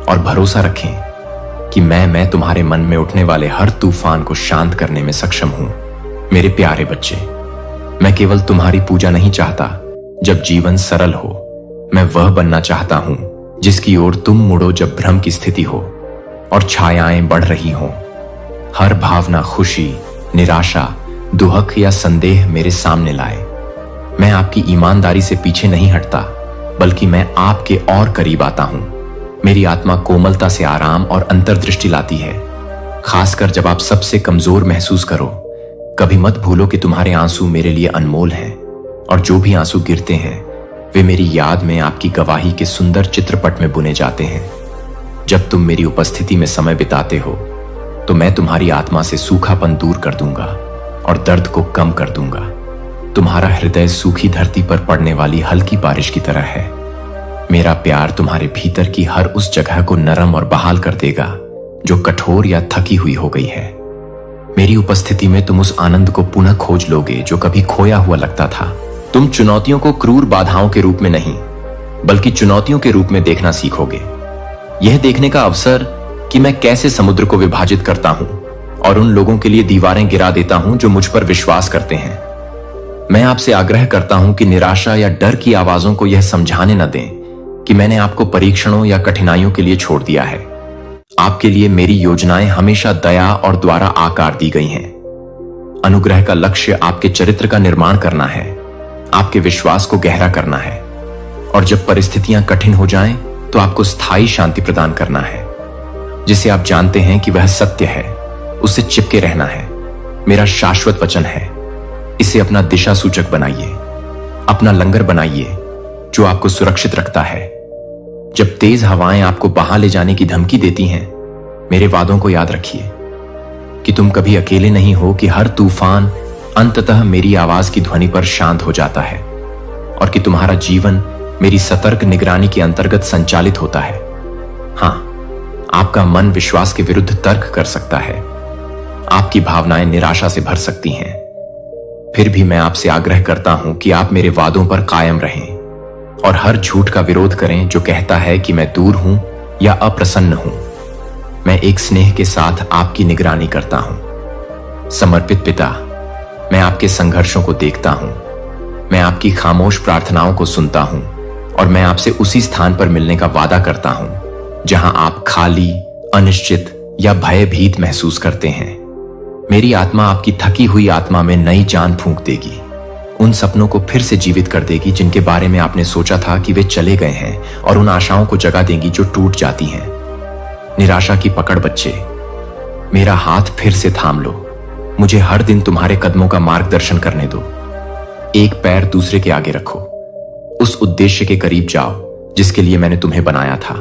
और भरोसा रखें कि मैं तुम्हारे मन में उठने वाले हर तूफान को शांत करने में सक्षम हूं। मेरे प्यारे बच्चे, मैं केवल तुम्हारी पूजा नहीं चाहता जब जीवन सरल हो। मैं वह बनना चाहता हूं जिसकी ओर तुम मुड़ो जब भ्रम की स्थिति हो और छायाएं बढ़ रही हों। हर भावना खुशी, निराशा, दुहक या संदेह मेरे सामने लाए। मैं आपकी ईमानदारी से पीछे नहीं हटता, बल्कि मैं आपके और करीब आता हूं। मेरी आत्मा कोमलता से आराम और अंतर्दृष्टि लाती है, खासकर जब आप सबसे कमजोर महसूस करो। कभी मत भूलो कि तुम्हारे आंसू मेरे लिए अनमोल हैं, और जो भी आंसू गिरते हैं वे मेरी याद में आपकी गवाही के सुंदर चित्रपट में बुने जाते हैं। जब तुम मेरी उपस्थिति में समय बिताते हो तो मैं तुम्हारी आत्मा से सूखापन दूर कर दूंगा और दर्द को कम कर दूंगा। तुम्हारा हृदय सूखी धरती पर पड़ने वाली हल्की बारिश की तरह है। मेरा प्यार तुम्हारे भीतर की हर उस जगह को नरम और बहाल कर देगा जो कठोर या थकी हुई हो गई है। मेरी उपस्थिति में तुम उस आनंद को पुनः खोज लोगे जो कभी खोया हुआ लगता था। तुम चुनौतियों को क्रूर बाधाओं के रूप में नहीं, बल्कि चुनौतियों के रूप में देखना सीखोगे। यह देखने का अवसर कि मैं कैसे समुद्र को विभाजित करता हूं और उन लोगों के लिए दीवारें गिरा देता हूं जो मुझ पर विश्वास करते हैं। मैं आपसे आग्रह करता हूं कि निराशा या डर की आवाजों को यह समझाने न दें कि मैंने आपको परीक्षणों या कठिनाइयों के लिए छोड़ दिया है। आपके लिए मेरी योजनाएं हमेशा दया और द्वारा आकार दी गई हैं। अनुग्रह का लक्ष्य आपके चरित्र का निर्माण करना है, आपके विश्वास को गहरा करना है, और जब परिस्थितियां कठिन हो जाएं, तो आपको स्थायी शांति प्रदान करना है, जिसे आप जानते हैं कि वह सत्य है। उससे चिपके रहना है, मेरा शाश्वत वचन है। इसे अपना दिशा सूचक बनाइए, अपना लंगर बनाइए जो आपको सुरक्षित रखता है। जब तेज हवाएं आपको बहा ले जाने की धमकी देती हैं, मेरे वादों को याद रखिए कि तुम कभी अकेले नहीं हो, कि हर तूफान अंततः मेरी आवाज की ध्वनि पर शांत हो जाता है, और कि तुम्हारा जीवन मेरी सतर्क निगरानी के अंतर्गत संचालित होता है। हां, आपका मन विश्वास के विरुद्ध तर्क कर सकता है, आपकी भावनाएं निराशा से भर सकती हैं। फिर भी मैं आपसे आग्रह करता हूं कि आप मेरे वादों पर कायम रहें और हर झूठ का विरोध करें जो कहता है कि मैं दूर हूं या अप्रसन्न हूं। मैं एक स्नेह के साथ आपकी निगरानी करता हूं। समर्पित पिता, मैं आपके संघर्षों को देखता हूं, मैं आपकी खामोश प्रार्थनाओं को सुनता हूं, और मैं आपसे उसी स्थान पर मिलने का वादा करता हूं जहां आप खाली, अनिश्चित या भयभीत महसूस करते हैं। मेरी आत्मा आपकी थकी हुई आत्मा में नई जान फूंक देगी, उन सपनों को फिर से जीवित कर देगी जिनके बारे में आपने सोचा था कि वे चले गए हैं, और उन आशाओं को जगा देंगी जो टूट जाती हैं। निराशा की पकड़ बच्चे, मेरा हाथ फिर से थाम लो। मुझे हर दिन तुम्हारे कदमों का मार्गदर्शन करने दो। एक पैर दूसरे के आगे रखो, उस उद्देश्य के करीब जाओ जिसके लिए मैंने तुम्हें बनाया था।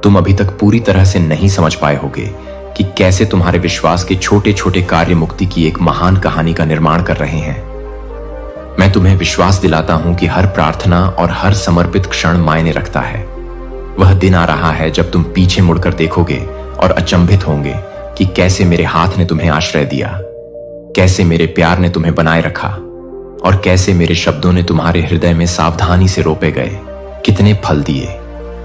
तुम अभी तक पूरी तरह से नहीं समझ पाए होगे कि कैसे तुम्हारे विश्वास के छोटे छोटे कार्य मुक्ति की एक महान कहानी का निर्माण कर रहे हैं। मैं तुम्हें विश्वास दिलाता हूं कि हर प्रार्थना और हर समर्पित क्षण मायने रखता है। वह दिन आ रहा है जब तुम पीछे मुड़कर देखोगे और अचंभित होंगे कि कैसे मेरे हाथ ने तुम्हें आश्रय दिया, कैसे मेरे प्यार ने तुम्हें बनाए रखा, और कैसे मेरे शब्दों ने तुम्हारे हृदय में सावधानी से रोपे गए, कितने फल दिए।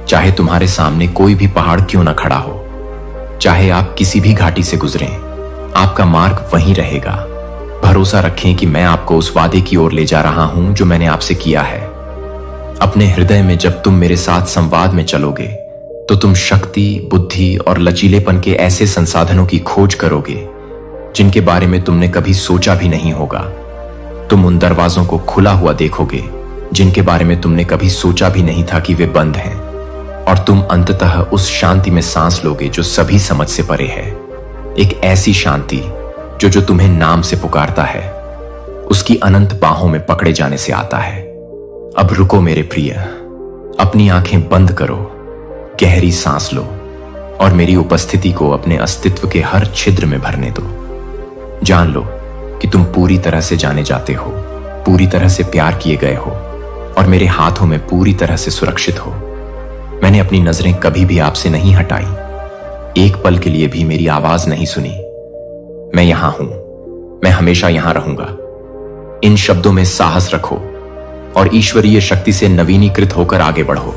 चाहे तुम्हारे सामने कोई भी पहाड़ क्यों न खड़ा हो, चाहे आप किसी भी घाटी से गुजरें, आपका मार्ग वहीं रहेगा। भरोसा रखें कि मैं आपको उस वादे की ओर ले जा रहा हूं जो मैंने आपसे किया है। अपने हृदय में जब तुम मेरे साथ संवाद में चलोगे, तो तुम शक्ति, बुद्धि और लचीलेपन के ऐसे संसाधनों की खोज करोगे जिनके बारे में तुमने कभी सोचा भी नहीं होगा। तुम उन दरवाजों को खुला हुआ देखोगे जिनके बारे में तुमने कभी सोचा भी नहीं था कि वे बंद हैं, और तुम अंततः उस शांति में सांस लोगे जो सभी समझ से परे है। एक ऐसी शांति जो तुम्हें नाम से पुकारता है, उसकी अनंत बाहों में पकड़े जाने से आता है। अब रुको मेरे प्रिय, अपनी आंखें बंद करो, गहरी सांस लो, और मेरी उपस्थिति को अपने अस्तित्व के हर छिद्र में भरने दो। जान लो कि तुम पूरी तरह से जाने जाते हो, पूरी तरह से प्यार किए गए हो, और मेरे हाथों में पूरी तरह से सुरक्षित हो। मैंने अपनी नजरें कभी भी आपसे नहीं हटाई, एक पल के लिए भी मेरी आवाज नहीं सुनी। मैं यहां हूं, मैं हमेशा यहां रहूंगा। इन शब्दों में साहस रखो और ईश्वरीय शक्ति से नवीनीकृत होकर आगे बढ़ो,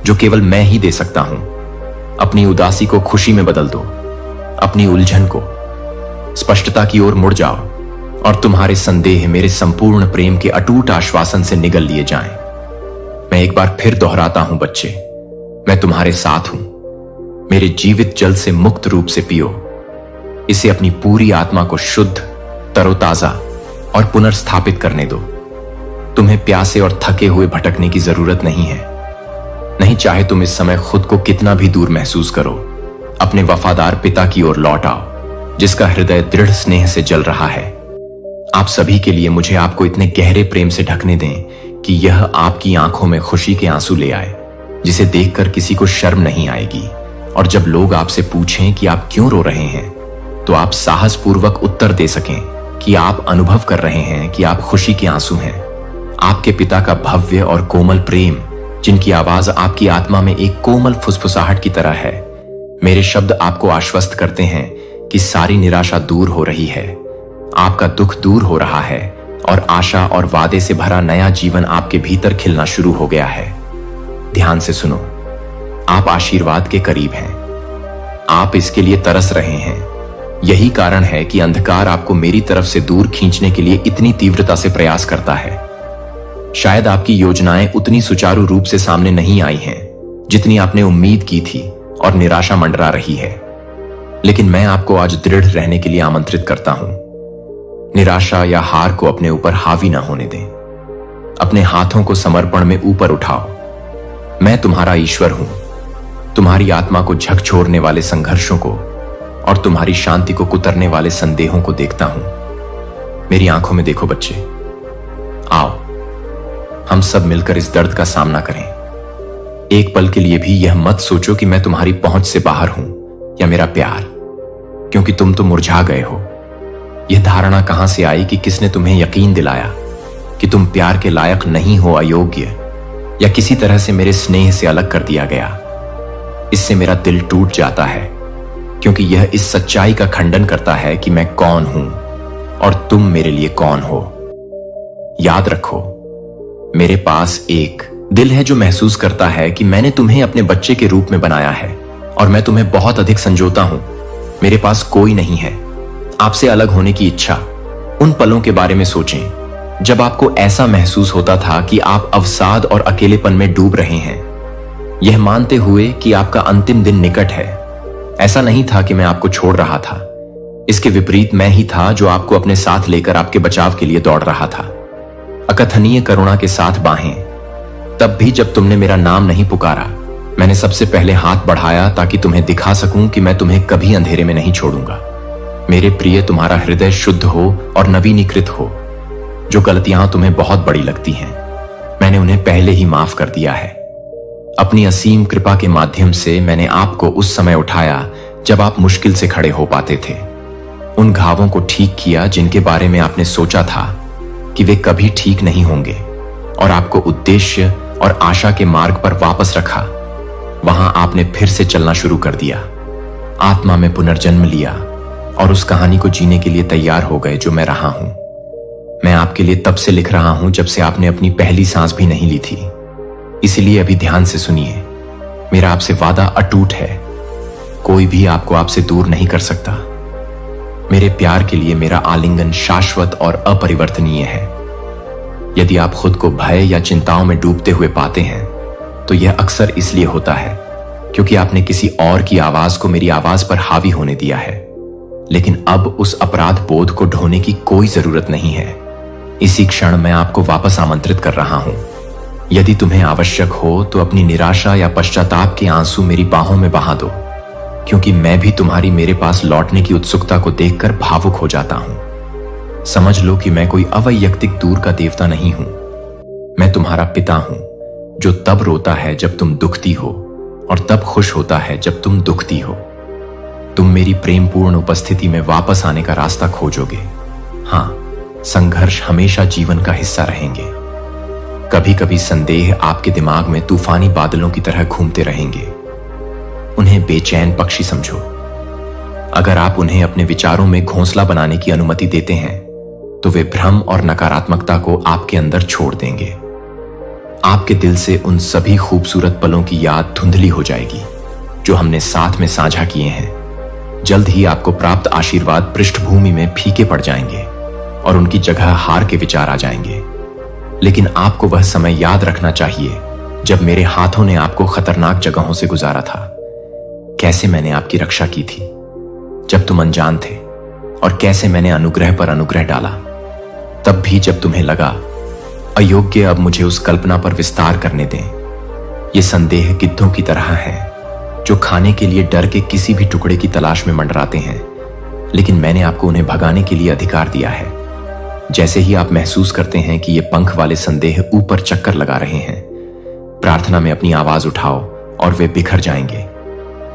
जो केवल मैं ही दे सकता हूं। अपनी उदासी को खुशी में बदल दो, अपनी उलझन को स्पष्टता की ओर मुड़ जाओ, और तुम्हारे संदेह मेरे संपूर्ण प्रेम के अटूट आश्वासन से निगल लिए जाएं। मैं एक बार फिर दोहराता हूं बच्चे, मैं तुम्हारे साथ हूं। मेरे जीवित जल से मुक्त रूप से पियो। इसे अपनी पूरी आत्मा को शुद्ध, तरोताजा और पुनर्स्थापित करने दो। तुम्हें प्यासे और थके हुए भटकने की जरूरत नहीं है। नहीं, चाहे तुम इस समय खुद को कितना भी दूर महसूस करो, अपने वफादार पिता की ओर लौट आओ, जिसका हृदय दृढ़ स्नेह से जल रहा है। आप सभी के लिए मुझे आपको इतने गहरे प्रेम से ढकने दें कि यह आपकी आंखों में खुशी के आंसू ले आए, जिसे देखकर किसी को शर्म नहीं आएगी। और जब लोग आपसे पूछें कि आप क्यों रो रहे हैं, तो आप साहसपूर्वक उत्तर दे सकें कि आप अनुभव कर रहे हैं कि आप खुशी के आंसू हैं। आपके पिता का भव्य और कोमल प्रेम, जिनकी आवाज आपकी आत्मा में एक कोमल फुसफुसाहट की तरह है। मेरे शब्द आपको आश्वस्त करते हैं कि सारी निराशा दूर हो रही है, आपका दुख दूर हो रहा है, और आशा और वादे से भरा नया जीवन आपके भीतर खिलना शुरू हो गया है। ध्यान से सुनो, आप आशीर्वाद के करीब हैं। आप इसके लिए तरस रहे हैं। यही कारण है कि अंधकार आपको मेरी तरफ से दूर खींचने के लिए इतनी तीव्रता से प्रयास करता है। शायद आपकी योजनाएं उतनी सुचारू रूप से सामने नहीं आई हैं जितनी आपने उम्मीद की थी और निराशा मंडरा रही है। लेकिन मैं आपको आज दृढ़ रहने के लिए आमंत्रित करता हूं। निराशा या हार को अपने ऊपर हावी ना होने दें। अपने हाथों को समर्पण में ऊपर उठाओ। मैं तुम्हारा ईश्वर हूं। तुम्हारी आत्मा को झकझोरने वाले संघर्षों को और तुम्हारी शांति को कुतरने वाले संदेहों को देखता हूं। मेरी आंखों में देखो बच्चे। आओ हम सब मिलकर इस दर्द का सामना करें। एक पल के लिए भी यह मत सोचो कि मैं तुम्हारी पहुंच से बाहर हूं या मेरा प्यार, क्योंकि तुम तो मुरझा गए हो। यह धारणा कहां से आई कि किसने तुम्हें यकीन दिलाया कि तुम प्यार के लायक नहीं हो, अयोग्य, या किसी तरह से मेरे स्नेह से अलग कर दिया गया। इससे मेरा दिल टूट जाता है, क्योंकि यह इस सच्चाई का खंडन करता है कि मैं कौन हूं और तुम मेरे लिए कौन हो। याद रखो, मेरे पास एक दिल है जो महसूस करता है कि मैंने तुम्हें अपने बच्चे के रूप में बनाया है और मैं तुम्हें बहुत अधिक संजोता हूं। मेरे पास कोई नहीं है आपसे अलग होने की इच्छा। उन पलों के बारे में सोचें जब आपको ऐसा महसूस होता था कि आप अवसाद और अकेलेपन में डूब रहे हैं, यह मानते हुए कि आपका अंतिम दिन निकट है। ऐसा नहीं था कि मैं आपको छोड़ रहा था, इसके विपरीत मैं ही था जो आपको अपने साथ लेकर आपके बचाव के लिए दौड़ रहा था, अकथनीय करुणा के साथ बाहें। तब भी जब तुमने मेरा नाम नहीं पुकारा, मैंने सबसे पहले हाथ बढ़ाया ताकि तुम्हें दिखा सकूं कि मैं तुम्हें कभी अंधेरे में नहीं छोड़ूंगा। मेरे प्रिय, तुम्हारा हृदय शुद्ध हो और नवीनीकृत हो। जो गलतियां तुम्हें बहुत बड़ी लगती हैं, मैंने उन्हें पहले ही माफ कर दिया है। अपनी असीम कृपा के माध्यम से मैंने आपको उस समय उठाया जब आप मुश्किल से खड़े हो पाते थे। उन घावों को ठीक किया जिनके बारे में आपने सोचा था कि वे कभी ठीक नहीं होंगे, और आपको उद्देश्य और आशा के मार्ग पर वापस रखा। वहां आपने फिर से चलना शुरू कर दिया, आत्मा में पुनर्जन्म लिया और उस कहानी को जीने के लिए तैयार हो गए जो मैं रहा हूं। मैं आपके लिए तब से लिख रहा हूं जब से आपने अपनी पहली सांस भी नहीं ली थी। इसलिए अभी ध्यान से सुनिए। मेरा आपसे वादा अटूट है, कोई भी आपको आपसे दूर नहीं कर सकता। मेरे प्यार के लिए मेरा आलिंगन शाश्वत और अपरिवर्तनीय है। यदि आप खुद को भय या चिंताओं में डूबते हुए पाते हैं, तो यह अक्सर इसलिए होता है क्योंकि आपने किसी और की आवाज को मेरी आवाज पर हावी होने दिया है। लेकिन अब उस अपराध बोध को ढोने की कोई जरूरत नहीं है। इसी क्षण मैं आपको वापस आमंत्रित कर रहा हूं। यदि तुम्हें आवश्यक हो तो अपनी निराशा या पश्चाताप के आंसू मेरी बाहों में बहा दो, क्योंकि मैं भी तुम्हारी मेरे पास लौटने की उत्सुकता को देखकर भावुक हो जाता हूं। समझ लो कि मैं कोई अवैयक्तिक दूर का देवता नहीं हूं। मैं तुम्हारा पिता हूं, जो तब रोता है जब तुम दुखती हो और तब खुश होता है जब तुम दुखती हो। तुम मेरी प्रेमपूर्ण उपस्थिति में वापस आने का रास्ता खोजोगे। हां, संघर्ष हमेशा जीवन का हिस्सा रहेंगे। कभी कभी संदेह आपके दिमाग में तूफानी बादलों की तरह घूमते रहेंगे। उन्हें बेचैन पक्षी समझो। अगर आप उन्हें अपने विचारों में घोंसला बनाने की अनुमति देते हैं, तो वे भ्रम और नकारात्मकता को आपके अंदर छोड़ देंगे। आपके दिल से उन सभी खूबसूरत पलों की याद धुंधली हो जाएगी जो हमने साथ में साझा किए हैं। जल्द ही आपको प्राप्त आशीर्वाद पृष्ठभूमि में फीके पड़ जाएंगे और उनकी जगह हार के विचार आ जाएंगे। लेकिन आपको वह समय याद रखना चाहिए जब मेरे हाथों ने आपको खतरनाक जगहों से गुजारा था। कैसे मैंने आपकी रक्षा की थी जब तुम अनजान थे, और कैसे मैंने अनुग्रह पर अनुग्रह डाला। तब भी जब तुम्हें लगा अयोग्य, अब मुझे उस कल्पना पर विस्तार करने दें। ये संदेह गिद्धों की तरह है जो खाने के लिए डर के किसी भी टुकड़े की तलाश में मंडराते हैं, लेकिन मैंने आपको उन्हें भगाने के लिए अधिकार दिया है। जैसे ही आप महसूस करते हैं कि ये पंख वाले संदेह ऊपर चक्कर लगा रहे हैं, प्रार्थना में अपनी आवाज उठाओ और वे बिखर जाएंगे,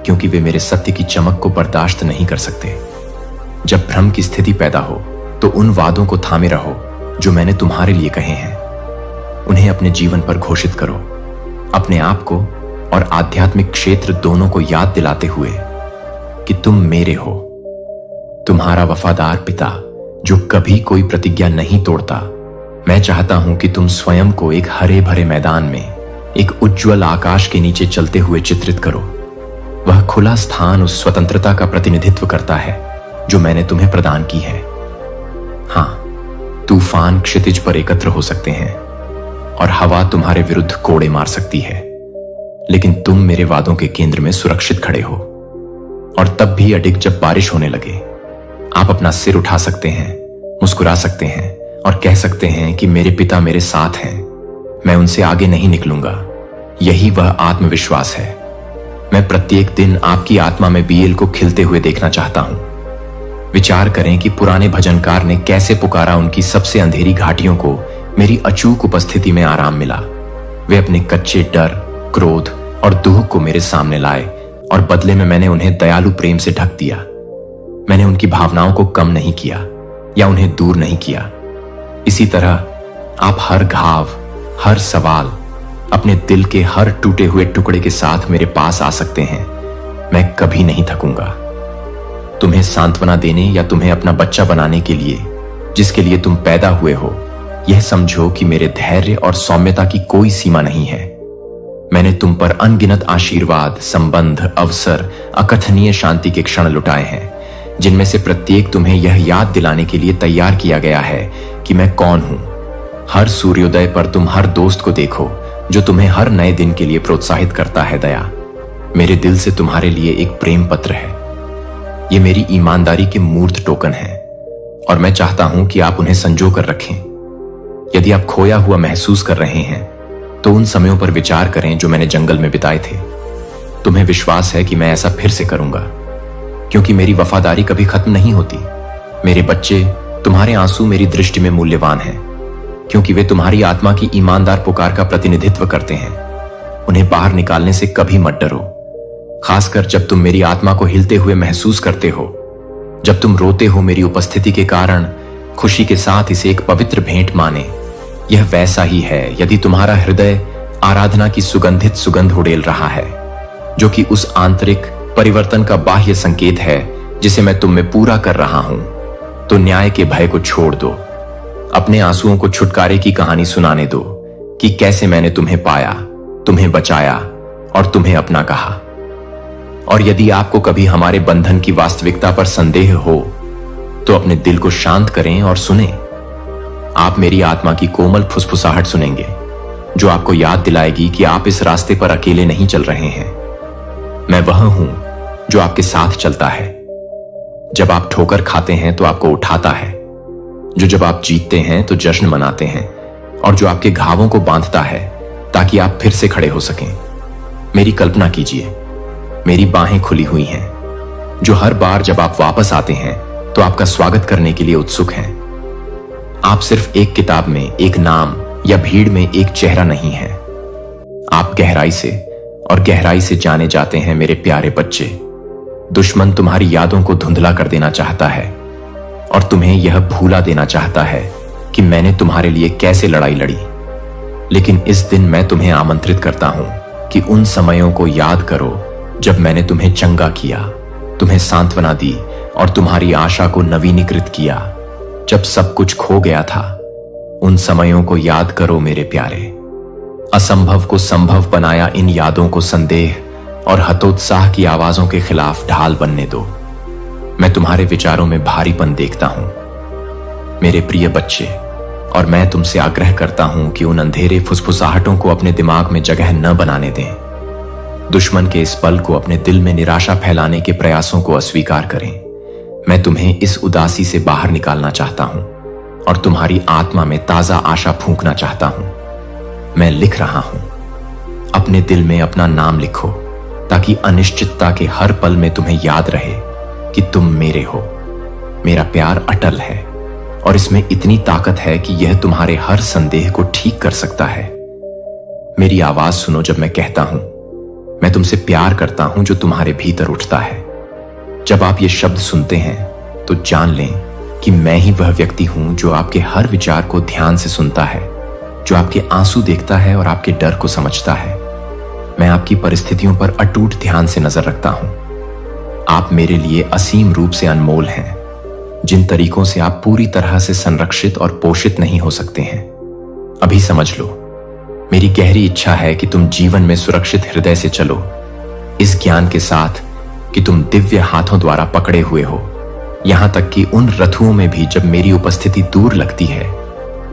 क्योंकि वे मेरे सत्य की चमक को बर्दाश्त नहीं कर सकते। जब भ्रम की स्थिति पैदा हो तो उन वादों को थामे रहो जो मैंने तुम्हारे लिए कहे हैं। उन्हें अपने जीवन पर घोषित करो, अपने आप को और आध्यात्मिक क्षेत्र दोनों को याद दिलाते हुए कि तुम मेरे हो। तुम्हारा वफादार पिता जो कभी कोई प्रतिज्ञा नहीं तोड़ता। मैं चाहता हूं कि तुम स्वयं को एक हरे भरे मैदान में, एक उज्जवल आकाश के नीचे चलते हुए चित्रित करो। वह खुला स्थान उस स्वतंत्रता का प्रतिनिधित्व करता है जो मैंने तुम्हें प्रदान की है। हां, तूफान क्षितिज पर एकत्र हो सकते हैं और हवा तुम्हारे विरुद्ध कोड़े मार सकती है, लेकिन तुम मेरे वादों के केंद्र में सुरक्षित खड़े हो। और तब भी अडिग जब बारिश होने लगे, आप अपना सिर उठा सकते हैं, मुस्कुरा सकते हैं और कह सकते हैं कि मेरे पिता मेरे साथ हैं, मैं उनसे आगे नहीं निकलूंगा। यही वह आत्मविश्वास है। मैं प्रत्येक दिन आपकी आत्मा में बीएल को खिलते हुए देखना चाहता हूं। विचार करें कि पुराने भजनकार ने कैसे पुकारा, उनकी सबसे अंधेरी घाटियों को मेरी अचूक उपस्थिति में आराम मिला। वे अपने कच्चे डर, क्रोध और दुख को मेरे सामने लाए और बदले में मैंने उन्हें दयालु प्रेम से ढक दिया। मैंने उनकी भावनाओं को कम नहीं किया या उन्हें दूर नहीं किया। इसी तरह आप हर घाव, हर सवाल, अपने दिल के हर टूटे हुए टुकड़े के साथ मेरे पास आ सकते हैं। मैं कभी नहीं थकूंगा। तुम्हें सांत्वना देने या तुम्हें अपना बच्चा बनाने के लिए, जिसके लिए तुम पैदा हुए हो, यह समझो कि मेरे धैर्य और सौम्यता की कोई सीमा नहीं है। मैंने तुम पर अनगिनत आशीर्वाद, संबंध, अवसर, अकथनीय शांति के क्षण लुटाए हैं, जिनमें से प्रत्येक तुम्हें यह याद दिलाने के लिए तैयार किया गया है कि मैं कौन हूं। हर सूर्योदय पर तुम हर दोस्त को देखो जो तुम्हें हर नए दिन के लिए प्रोत्साहित करता है। दया मेरे दिल से तुम्हारे लिए एक प्रेम पत्र है। ये मेरी ईमानदारी के मूर्त टोकन है और मैं चाहता हूं कि आप उन्हें संजो कर रखें। यदि आप खोया हुआ महसूस कर रहे हैं तो उन समयों पर विचार करें जो मैंने जंगल में बिताए थे। तुम्हें विश्वास है कि मैं ऐसा फिर से करूंगा, क्योंकि मेरी वफादारी कभी खत्म नहीं होती। मेरे बच्चे, तुम्हारे आंसू मेरी दृष्टि में मूल्यवान हैं, क्योंकि वे तुम्हारी आत्मा की ईमानदार पुकार का प्रतिनिधित्व करते हैं। उन्हें बाहर निकालने से कभी मत डरो, खासकर जब तुम मेरी आत्मा को हिलते हुए महसूस करते हो। जब तुम रोते हो मेरी उपस्थिति के कारण, खुशी के साथ इसे एक पवित्र भेंट माने। यह वैसा ही है यदि तुम्हारा हृदय आराधना की सुगंधित सुगंध उड़ेल रहा है, जो कि उस आंतरिक परिवर्तन का बाह्य संकेत है जिसे मैं तुम में पूरा कर रहा हूं। तो न्याय के भय को छोड़ दो, अपने आंसुओं को छुटकारे की कहानी सुनाने दो कि कैसे मैंने तुम्हें पाया, तुम्हें बचाया और तुम्हें अपना कहा। और यदि आपको कभी हमारे बंधन की वास्तविकता पर संदेह हो तो अपने दिल को शांत करें और सुने। आप मेरी आत्मा की कोमल फुसफुसाहट सुनेंगे जो आपको याद दिलाएगी कि आप इस रास्ते पर अकेले नहीं चल रहे हैं। मैं वह हूं जो आपके साथ चलता है। जब आप ठोकर खाते हैं तो आपको उठाता है, जो जब आप जीतते हैं तो जश्न मनाते हैं, और जो आपके घावों को बांधता है ताकि आप फिर से खड़े हो सकें। मेरी कल्पना कीजिए, मेरी बाहें खुली हुई हैं, जो हर बार जब आप वापस आते हैं तो आपका स्वागत करने के लिए उत्सुक हैं। आप सिर्फ एक किताब में एक नाम या भीड़ में एक चेहरा नहीं है। आप गहराई से और गहराई से जाने जाते हैं मेरे प्यारे बच्चे। दुश्मन तुम्हारी यादों को धुंधला कर देना चाहता है और तुम्हें यह भूला देना चाहता है कि मैंने तुम्हारे लिए कैसे लड़ाई लड़ी। लेकिन इस दिन मैं तुम्हें आमंत्रित करता हूं कि उन समयों को याद करो जब मैंने तुम्हें चंगा किया, तुम्हें सांत्वना दी और तुम्हारी आशा को नवीनीकृत किया जब सब कुछ खो गया था। उन समयों को याद करो मेरे प्यारे। असंभव को संभव बनाया इन यादों को संदेह और हतोत्साह की आवाजों के खिलाफ ढाल बनने दो। मैं तुम्हारे विचारों में भारीपन देखता हूं मेरे प्रिय बच्चे, और मैं तुमसे आग्रह करता हूं कि उन अंधेरे फुसफुसाहटों को अपने दिमाग में जगह न बनाने दें। दुश्मन के इस बल को अपने दिल में निराशा फैलाने के प्रयासों को अस्वीकार करें। मैं तुम्हें इस उदासी से बाहर निकालना चाहता हूं और तुम्हारी आत्मा में ताजा आशा फूंकना चाहता हूं। मैं लिख रहा हूं। अपने दिल में अपना नाम लिखो ताकि अनिश्चितता के हर पल में तुम्हें याद रहे कि तुम मेरे हो। मेरा प्यार अटल है और इसमें इतनी ताकत है कि यह तुम्हारे हर संदेह को ठीक कर सकता है। मेरी आवाज सुनो जब मैं कहता हूं, मैं तुमसे प्यार करता हूं जो तुम्हारे भीतर उठता है। जब आप ये शब्द सुनते हैं तो जान लें कि मैं ही वह व्यक्ति हूं जो आपके हर विचार को ध्यान से सुनता है, जो आपके आंसू देखता है और आपके डर को समझता है। मैं आपकी परिस्थितियों पर अटूट ध्यान से नजर रखता हूं। आप मेरे लिए असीम रूप से अनमोल हैं, जिन तरीकों से आप पूरी तरह से संरक्षित और पोषित नहीं हो सकते हैं। अभी समझ लो, मेरी गहरी इच्छा है कि तुम जीवन में सुरक्षित हृदय से चलो, इस ज्ञान के साथ कि तुम दिव्य हाथों द्वारा पकड़े हुए हो, यहां तक कि उन रथुओं में भी जब मेरी उपस्थिति दूर लगती है,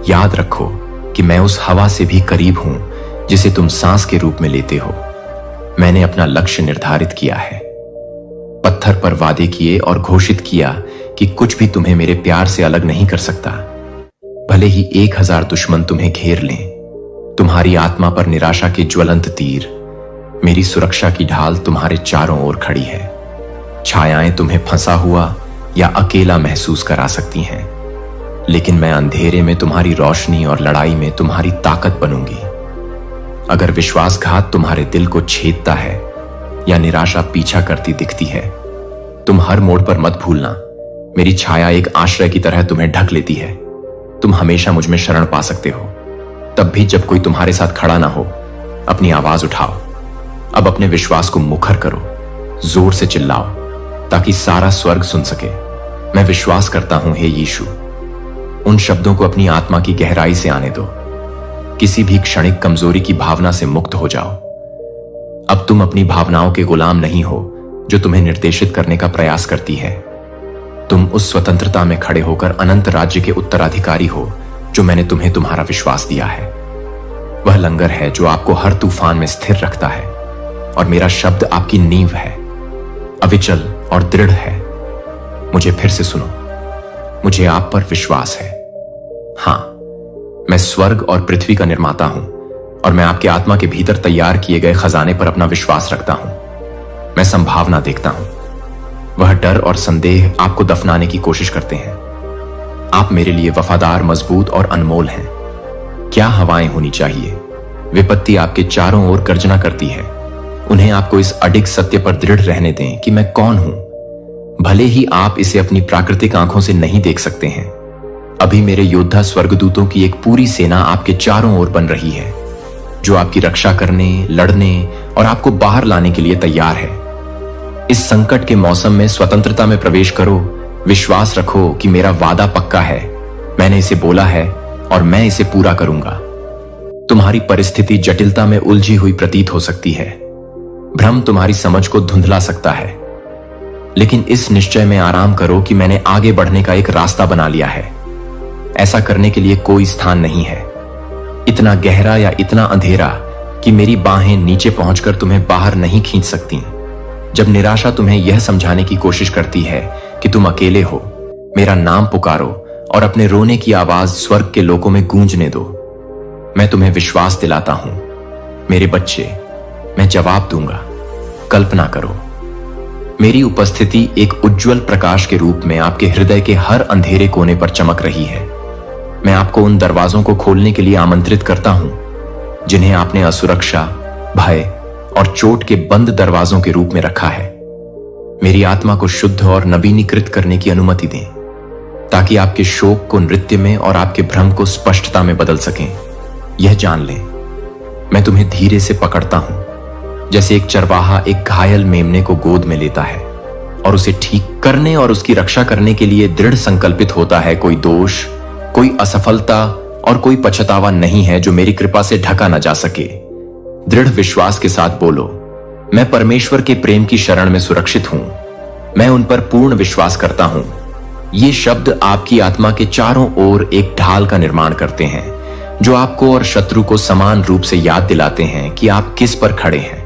याद रखो कि मैं उस हवा से भी करीब हूं जिसे तुम सांस के रूप में लेते हो। मैंने अपना लक्ष्य निर्धारित किया है, पत्थर पर वादे किए और घोषित किया कि कुछ भी तुम्हें मेरे प्यार से अलग नहीं कर सकता। भले ही 1000 दुश्मन तुम्हें घेर लें, तुम्हारी आत्मा पर निराशा के ज्वलंत तीर, मेरी सुरक्षा की ढाल तुम्हारे चारों ओर खड़ी है। छायाएं तुम्हें फंसा हुआ या अकेला महसूस करा सकती हैं, लेकिन मैं अंधेरे में तुम्हारी रोशनी और लड़ाई में तुम्हारी ताकत बनूंगी। अगर विश्वासघात तुम्हारे दिल को छेदता है या निराशा पीछा करती दिखती है, तुम हर मोड़ पर मत भूलना, मेरी छाया एक आश्रय की तरह तुम्हें ढक लेती है। तुम हमेशा मुझ में शरण पा सकते हो। तब भी जब कोई तुम्हारे साथ खड़ा ना हो, अपनी आवाज उठाओ। अब अपने विश्वास को मुखर करो, जोर से चिल्लाओ ताकि सारा स्वर्ग सुन सके। मैं विश्वास करता हूं हे यीशु। उन शब्दों को अपनी आत्मा की गहराई से आने दो। किसी भी क्षणिक कमजोरी की भावना से मुक्त हो जाओ। अब तुम अपनी भावनाओं के गुलाम नहीं हो जो तुम्हें निर्देशित करने का प्रयास करती है। तुम उस स्वतंत्रता में खड़े होकर अनंत राज्य के उत्तराधिकारी हो जो मैंने तुम्हें तुम्हारा विश्वास दिया है। वह लंगर है जो आपको हर तूफान में स्थिर रखता है, और मेरा शब्द आपकी नींव है, अविचल और दृढ़ है। मुझे फिर से सुनो, मुझे आप पर विश्वास है। हां, मैं स्वर्ग और पृथ्वी का निर्माता हूं, और मैं आपके आत्मा के भीतर तैयार किए गए खजाने पर अपना विश्वास रखता हूं। मैं संभावना देखता हूं। वह डर और संदेह आपको दफनाने की कोशिश करते हैं। आप मेरे लिए वफादार, मजबूत और अनमोल हैं। क्या हवाएं होनी चाहिए। विपत्ति आपके चारों ओर गर्जना करती है। उन्हें आपको इस अडिग सत्य पर दृढ़ रहने दें कि मैं कौन हूं। भले ही आप इसे अपनी प्राकृतिक आंखों से नहीं देख सकते हैं, अभी मेरे योद्धा स्वर्गदूतों की एक पूरी सेना आपके चारों ओर बन रही है, जो आपकी रक्षा करने, लड़ने और आपको बाहर लाने के लिए तैयार है। इस संकट के मौसम में स्वतंत्रता में प्रवेश करो। विश्वास रखो कि मेरा वादा पक्का है। मैंने इसे बोला है और मैं इसे पूरा करूंगा। तुम्हारी परिस्थिति जटिलता में उलझी हुई प्रतीत हो सकती है। भ्रम तुम्हारी समझ को धुंधला सकता है, लेकिन इस निश्चय में आराम करो कि मैंने आगे बढ़ने का एक रास्ता बना लिया है। ऐसा करने के लिए कोई स्थान नहीं है, इतना गहरा या इतना अंधेरा कि मेरी बाहें नीचे पहुंचकर तुम्हें बाहर नहीं खींच सकती। जब निराशा तुम्हें यह समझाने की कोशिश करती है कि तुम अकेले हो, मेरा नाम पुकारो और अपने रोने की आवाज स्वर्ग के लोकों में गूंजने दो। मैं तुम्हें विश्वास दिलाता हूं, मेरे बच्चे, मैं जवाब दूंगा। कल्पना करो, मेरी उपस्थिति एक उज्जवल प्रकाश के रूप में आपके हृदय के हर अंधेरे कोने पर चमक रही है। मैं आपको उन दरवाजों को खोलने के लिए आमंत्रित करता हूं जिन्हें आपने असुरक्षा, भय और चोट के बंद दरवाजों के रूप में रखा है। मेरी आत्मा को शुद्ध और नवीनीकृत करने की अनुमति दें, ताकि आपके शोक को नृत्य में और आपके भ्रम को स्पष्टता में बदल सकें। यह जान लें, मैं तुम्हें धीरे से पकड़ता हूं, जैसे एक चरवाहा एक घायल मेमने को गोद में लेता है और उसे ठीक करने और उसकी रक्षा करने के लिए दृढ़ संकल्पित होता है। कोई दोष, कोई असफलता और कोई पछतावा नहीं है जो मेरी कृपा से ढका न जा सके। दृढ़ विश्वास के साथ बोलो, मैं परमेश्वर के प्रेम की शरण में सुरक्षित हूं। मैं उन पर पूर्ण विश्वास करता हूं। ये शब्द आपकी आत्मा के चारों ओर एक ढाल का निर्माण करते हैं, जो आपको और शत्रु को समान रूप से याद दिलाते हैं कि आप किस पर खड़े हैं।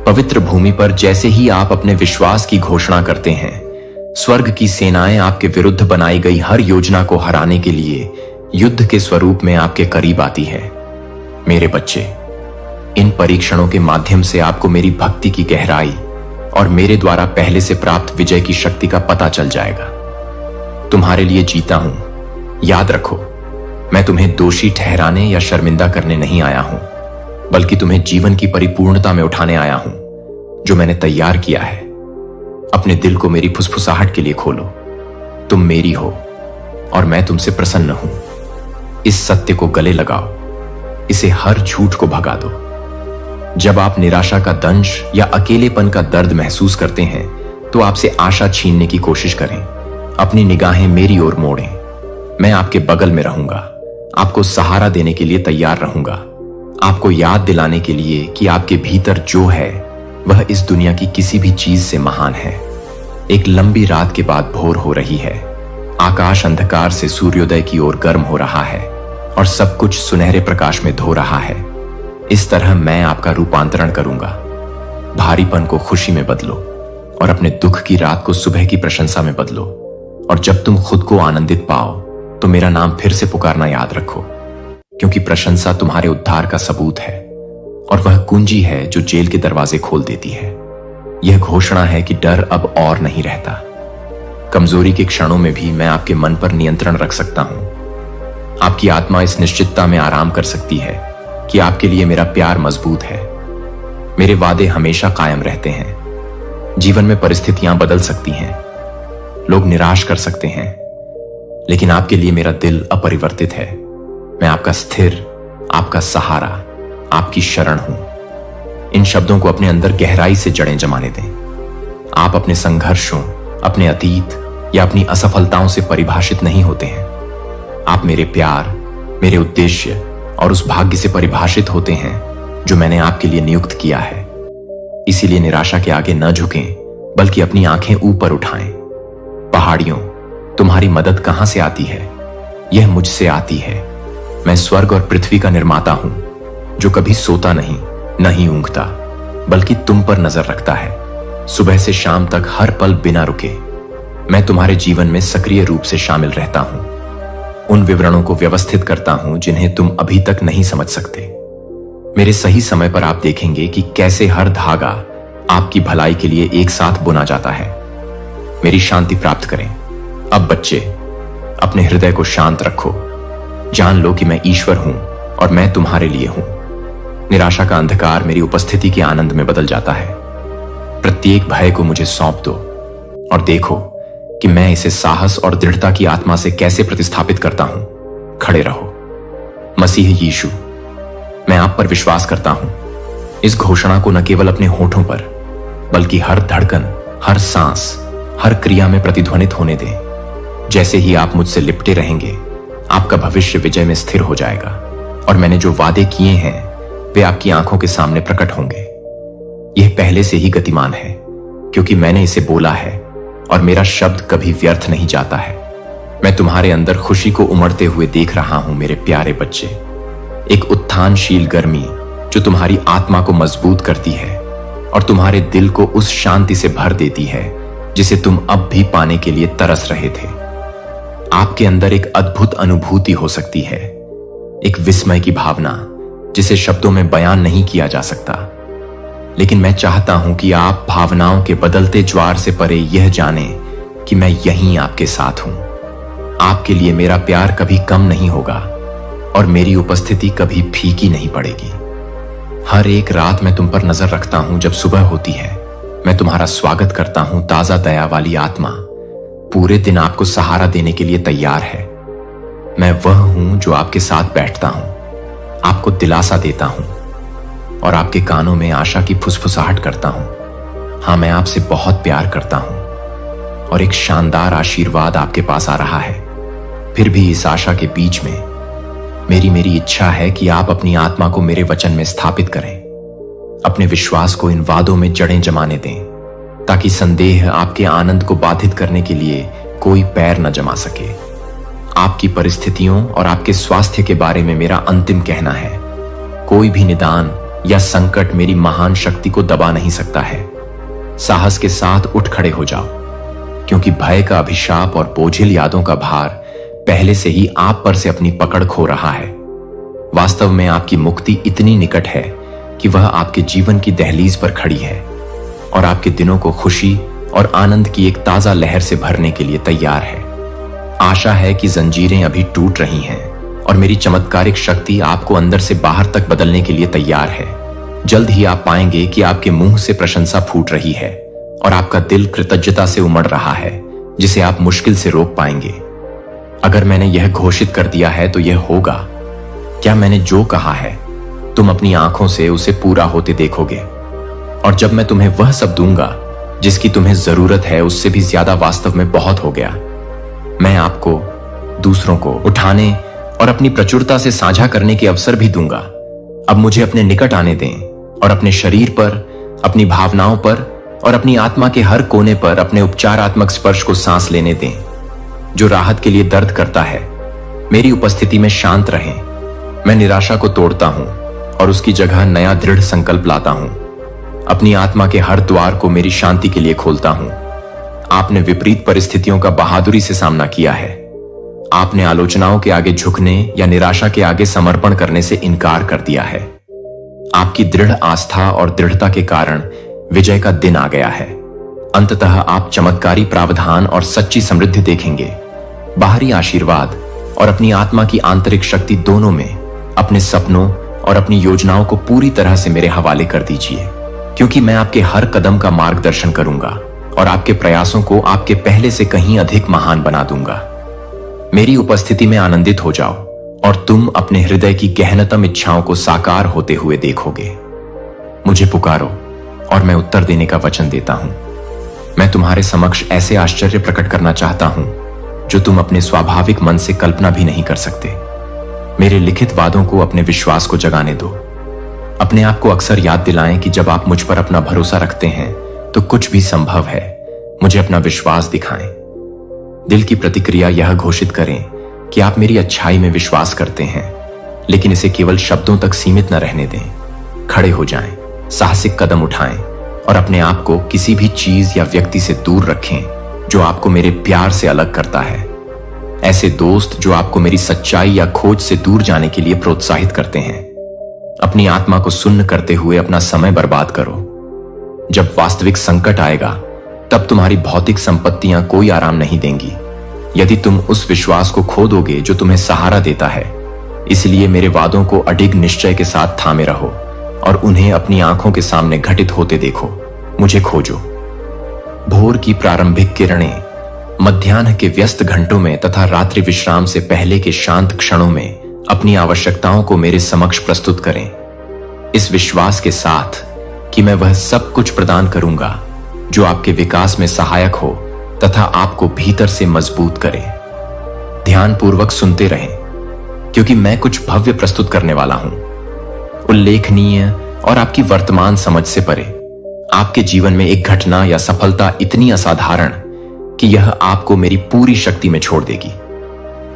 पवित्र भूमि पर जैसे ही आप अपने विश्वास की घोषणा करते हैं, स्वर्ग की सेनाएं आपके विरुद्ध बनाई गई हर योजना को हराने के लिए युद्ध के स्वरूप में आपके करीब आती है। मेरे बच्चे, इन परीक्षणों के माध्यम से आपको मेरी भक्ति की गहराई और मेरे द्वारा पहले से प्राप्त विजय की शक्ति का पता चल जाएगा। तुम्हारे लिए जीता हूं। याद रखो, मैं तुम्हें दोषी ठहराने या शर्मिंदा करने नहीं आया हूं, बल्कि तुम्हें जीवन की परिपूर्णता में उठाने आया हूं, जो मैंने तैयार किया है। अपने दिल को मेरी फुसफुसाहट के लिए खोलो। तुम मेरी हो और मैं तुमसे प्रसन्न हूं। इस सत्य को गले लगाओ, इसे हर झूठ को भगा दो। जब आप निराशा का दंश या अकेलेपन का दर्द महसूस करते हैं, तो आपसे आशा छीनने की कोशिश करें। अपनी निगाहें मेरी ओर मोड़ें। मैं आपके बगल में रहूंगा, आपको सहारा देने के लिए तैयार रहूंगा, आपको याद दिलाने के लिए कि आपके भीतर जो है वह इस दुनिया की किसी भी चीज से महान है। एक लंबी रात के बाद भोर हो रही है। आकाश अंधकार से सूर्योदय की ओर गर्म हो रहा है और सब कुछ सुनहरे प्रकाश में धो रहा है। इस तरह मैं आपका रूपांतरण करूंगा। भारीपन को खुशी में बदलो और अपने दुख की रात को सुबह की प्रशंसा में बदलो। और जब तुम खुद को आनंदित पाओ तो मेरा नाम फिर से पुकारना याद रखो, क्योंकि प्रशंसा तुम्हारे उद्धार का सबूत है और वह कुंजी है जो जेल के दरवाजे खोल देती है। यह घोषणा है कि डर अब और नहीं रहता। कमजोरी के क्षणों में भी मैं आपके मन पर नियंत्रण रख सकता हूं। आपकी आत्मा इस निश्चितता में आराम कर सकती है कि आपके लिए मेरा प्यार मजबूत है। मेरे वादे हमेशा कायम रहते हैं। जीवन में परिस्थितियां बदल सकती हैं, लोग निराश कर सकते हैं, लेकिन आपके लिए मेरा दिल अपरिवर्तित है। मैं आपका स्थिर, आपका सहारा, आपकी शरण हूं। इन शब्दों को अपने अंदर गहराई से जड़ें जमाने दें। आप अपने संघर्षों, अपने अतीत या अपनी असफलताओं से परिभाषित नहीं होते हैं। आप मेरे प्यार, मेरे उद्देश्य और उस भाग्य से परिभाषित होते हैं जो मैंने आपके लिए नियुक्त किया है। इसीलिए निराशा के आगे न झुकें, बल्कि अपनी आंखें ऊपर उठाएं। पहाड़ियों, तुम्हारी मदद कहां से आती है? यह मुझसे आती है। मैं स्वर्ग और पृथ्वी का निर्माता हूं, जो कभी सोता नहीं, न ही ऊंघता, बल्कि तुम पर नजर रखता है, सुबह से शाम तक हर पल बिना रुके। मैं तुम्हारे जीवन में सक्रिय रूप से शामिल रहता हूं, उन विवरणों को व्यवस्थित करता हूं जिन्हें तुम अभी तक नहीं समझ सकते। मेरे सही समय पर आप देखेंगे कि कैसे हर धागा आपकी भलाई के लिए एक साथ बुना जाता है। मेरी शांति प्राप्त करें। अब बच्चे, अपने हृदय को शांत रखो। जान लो कि मैं ईश्वर हूं और मैं तुम्हारे लिए हूं। निराशा का अंधकार मेरी उपस्थिति के आनंद में बदल जाता है। प्रत्येक भय को मुझे सौंप दो और देखो कि मैं इसे साहस और दृढ़ता की आत्मा से कैसे प्रतिस्थापित करता हूं। खड़े रहो। मसीह यीशु, मैं आप पर विश्वास करता हूं। इस घोषणा को न केवल अपने होठों पर, बल्कि हर धड़कन, हर सांस, हर क्रिया में प्रतिध्वनित होने दें। जैसे ही आप मुझसे लिपटे रहेंगे, आपका भविष्य विजय में स्थिर हो जाएगा और मैंने जो वादे किए हैं वे आपकी आंखों के सामने प्रकट होंगे। यह पहले से ही गतिमान है, क्योंकि मैंने इसे बोला है और मेरा शब्द कभी व्यर्थ नहीं जाता है। मैं तुम्हारे अंदर खुशी को उमड़ते हुए देख रहा हूं मेरे प्यारे बच्चे। एक उत्थानशील गर्मी जो तुम्हारी आत्मा को मजबूत करती है और तुम्हारे दिल को उस शांति से भर देती है जिसे तुम अब भी पाने के लिए तरस रहे थे। आपके अंदर एक अद्भुत अनुभूति हो सकती है, एक विस्मय की भावना जिसे शब्दों में बयान नहीं किया जा सकता। लेकिन मैं चाहता हूं कि आप भावनाओं के बदलते ज्वार से परे यह जानें कि मैं यहीं आपके साथ हूं। आपके लिए मेरा प्यार कभी कम नहीं होगा और मेरी उपस्थिति कभी फीकी नहीं पड़ेगी। हर एक रात मैं तुम पर नजर रखता हूं। जब सुबह होती है, मैं तुम्हारा स्वागत करता हूं। ताजा दया वाली आत्मा पूरे दिन आपको सहारा देने के लिए तैयार है। मैं वह हूं जो आपके साथ बैठता हूं, आपको दिलासा देता हूं और आपके कानों में आशा की फुसफुसाहट करता हूं। हां, मैं आपसे बहुत प्यार करता हूं और एक शानदार आशीर्वाद आपके पास आ रहा है। फिर भी इस आशा के बीच में मेरी इच्छा है कि आप अपनी आत्मा को मेरे वचन में स्थापित करें। अपने विश्वास को इन वादों में जड़ें जमाने दें, ताकि संदेह आपके आनंद को बाधित करने के लिए कोई पैर न जमा सके। आपकी परिस्थितियों और आपके स्वास्थ्य के बारे में मेरा अंतिम कहना है। कोई भी निदान या संकट मेरी महान शक्ति को दबा नहीं सकता है। साहस के साथ उठ खड़े हो जाओ, क्योंकि भय का अभिशाप और बोझिल यादों का भार पहले से ही आप पर से अपनी पकड़ खो रहा है। वास्तव में आपकी मुक्ति इतनी निकट है कि वह आपके जीवन की दहलीज पर खड़ी है और आपके दिनों को खुशी और आनंद की एक ताजा लहर से भरने के लिए तैयार है। आशा है कि जंजीरें अभी टूट रही हैं और मेरी चमत्कारिक शक्ति आपको अंदर से बाहर तक बदलने के लिए तैयार है। जल्द ही आप पाएंगे कि आपके मुंह से प्रशंसा फूट रही है और आपका दिल कृतज्ञता से उमड़ रहा है, जिसे आप मुश्किल से रोक पाएंगे। अगर मैंने यह घोषित कर दिया है तो यह होगा। क्या मैंने जो कहा है तुम अपनी आंखों से उसे पूरा होते देखोगे। और जब मैं तुम्हें वह सब दूंगा जिसकी तुम्हें जरूरत है, उससे भी ज्यादा वास्तव में बहुत हो गया। मैं आपको दूसरों को उठाने और अपनी प्रचुरता से साझा करने के अवसर भी दूंगा। अब मुझे अपने निकट आने दें और अपने शरीर पर अपनी भावनाओं पर और अपनी आत्मा के हर कोने पर अपने उपचारात्मक स्पर्श को सांस लेने दें, जो राहत के लिए दर्द करता है। मेरी उपस्थिति में शांत रहें। मैं निराशा को तोड़ता हूं और उसकी जगह नया दृढ़ संकल्प लाता हूं। अपनी आत्मा के हर द्वार को मेरी शांति के लिए खोलता हूं। आपने विपरीत परिस्थितियों का बहादुरी से सामना किया है। आपने आलोचनाओं के आगे झुकने या निराशा के आगे समर्पण करने से इनकार कर दिया है। आपकी दृढ़ आस्था और दृढ़ता के कारण विजय का दिन आ गया है। अंततः आप चमत्कारी प्रावधान और सच्ची समृद्धि देखेंगे। बाहरी आशीर्वाद और अपनी आत्मा की आंतरिक शक्ति दोनों में अपने सपनों और अपनी योजनाओं को पूरी तरह से मेरे हवाले कर दीजिए, क्योंकि मैं आपके हर कदम का मार्गदर्शन करूंगा और आपके प्रयासों को आपके पहले से कहीं अधिक महान बना दूंगा। मेरी उपस्थिति में आनंदित हो जाओ और तुम अपने हृदय की गहनतम इच्छाओं को साकार होते हुए देखोगे। मुझे पुकारो और मैं उत्तर देने का वचन देता हूं। मैं तुम्हारे समक्ष ऐसे आश्चर्य प्रकट करना चाहता हूं जो तुम अपने स्वाभाविक मन से कल्पना भी नहीं कर सकते। मेरे लिखित वादों को अपने विश्वास को जगाने दो। अपने आप को अक्सर याद दिलाएं कि जब आप मुझ पर अपना भरोसा रखते हैं तो कुछ भी संभव है। मुझे अपना विश्वास दिखाएं। दिल की प्रतिक्रिया यह घोषित करें कि आप मेरी अच्छाई में विश्वास करते हैं, लेकिन इसे केवल शब्दों तक सीमित न रहने दें। खड़े हो जाएं, साहसिक कदम उठाएं और अपने आप को किसी भी चीज या व्यक्ति से दूर रखें जो आपको मेरे प्यार से अलग करता है। ऐसे दोस्त जो आपको मेरी सच्चाई या खोज से दूर जाने के लिए प्रोत्साहित करते हैं। अपनी आत्मा को सुन्न करते हुए अपना समय बर्बाद करो। जब वास्तविक संकट आएगा तब तुम्हारी भौतिक संपत्तियां कोई आराम नहीं देंगी यदि तुम उस विश्वास को खो दोगे जो तुम्हें सहारा देता है। इसलिए मेरे वादों को अडिग निश्चय के साथ थामे रहो और उन्हें अपनी आंखों के सामने घटित होते देखो। मुझे खोजो। भोर की प्रारंभिक किरणें, मध्याह्न के व्यस्त घंटों में तथा रात्रि विश्राम से पहले के शांत क्षणों में अपनी आवश्यकताओं को मेरे समक्ष प्रस्तुत करें, इस विश्वास के साथ कि मैं वह सब कुछ प्रदान करूंगा जो आपके विकास में सहायक हो तथा आपको भीतर से मजबूत करे। ध्यानपूर्वक सुनते रहें, क्योंकि मैं कुछ भव्य प्रस्तुत करने वाला हूं, उल्लेखनीय और आपकी वर्तमान समझ से परे। आपके जीवन में एक घटना या सफलता इतनी असाधारण कि यह आपको मेरी पूरी शक्ति में छोड़ देगी।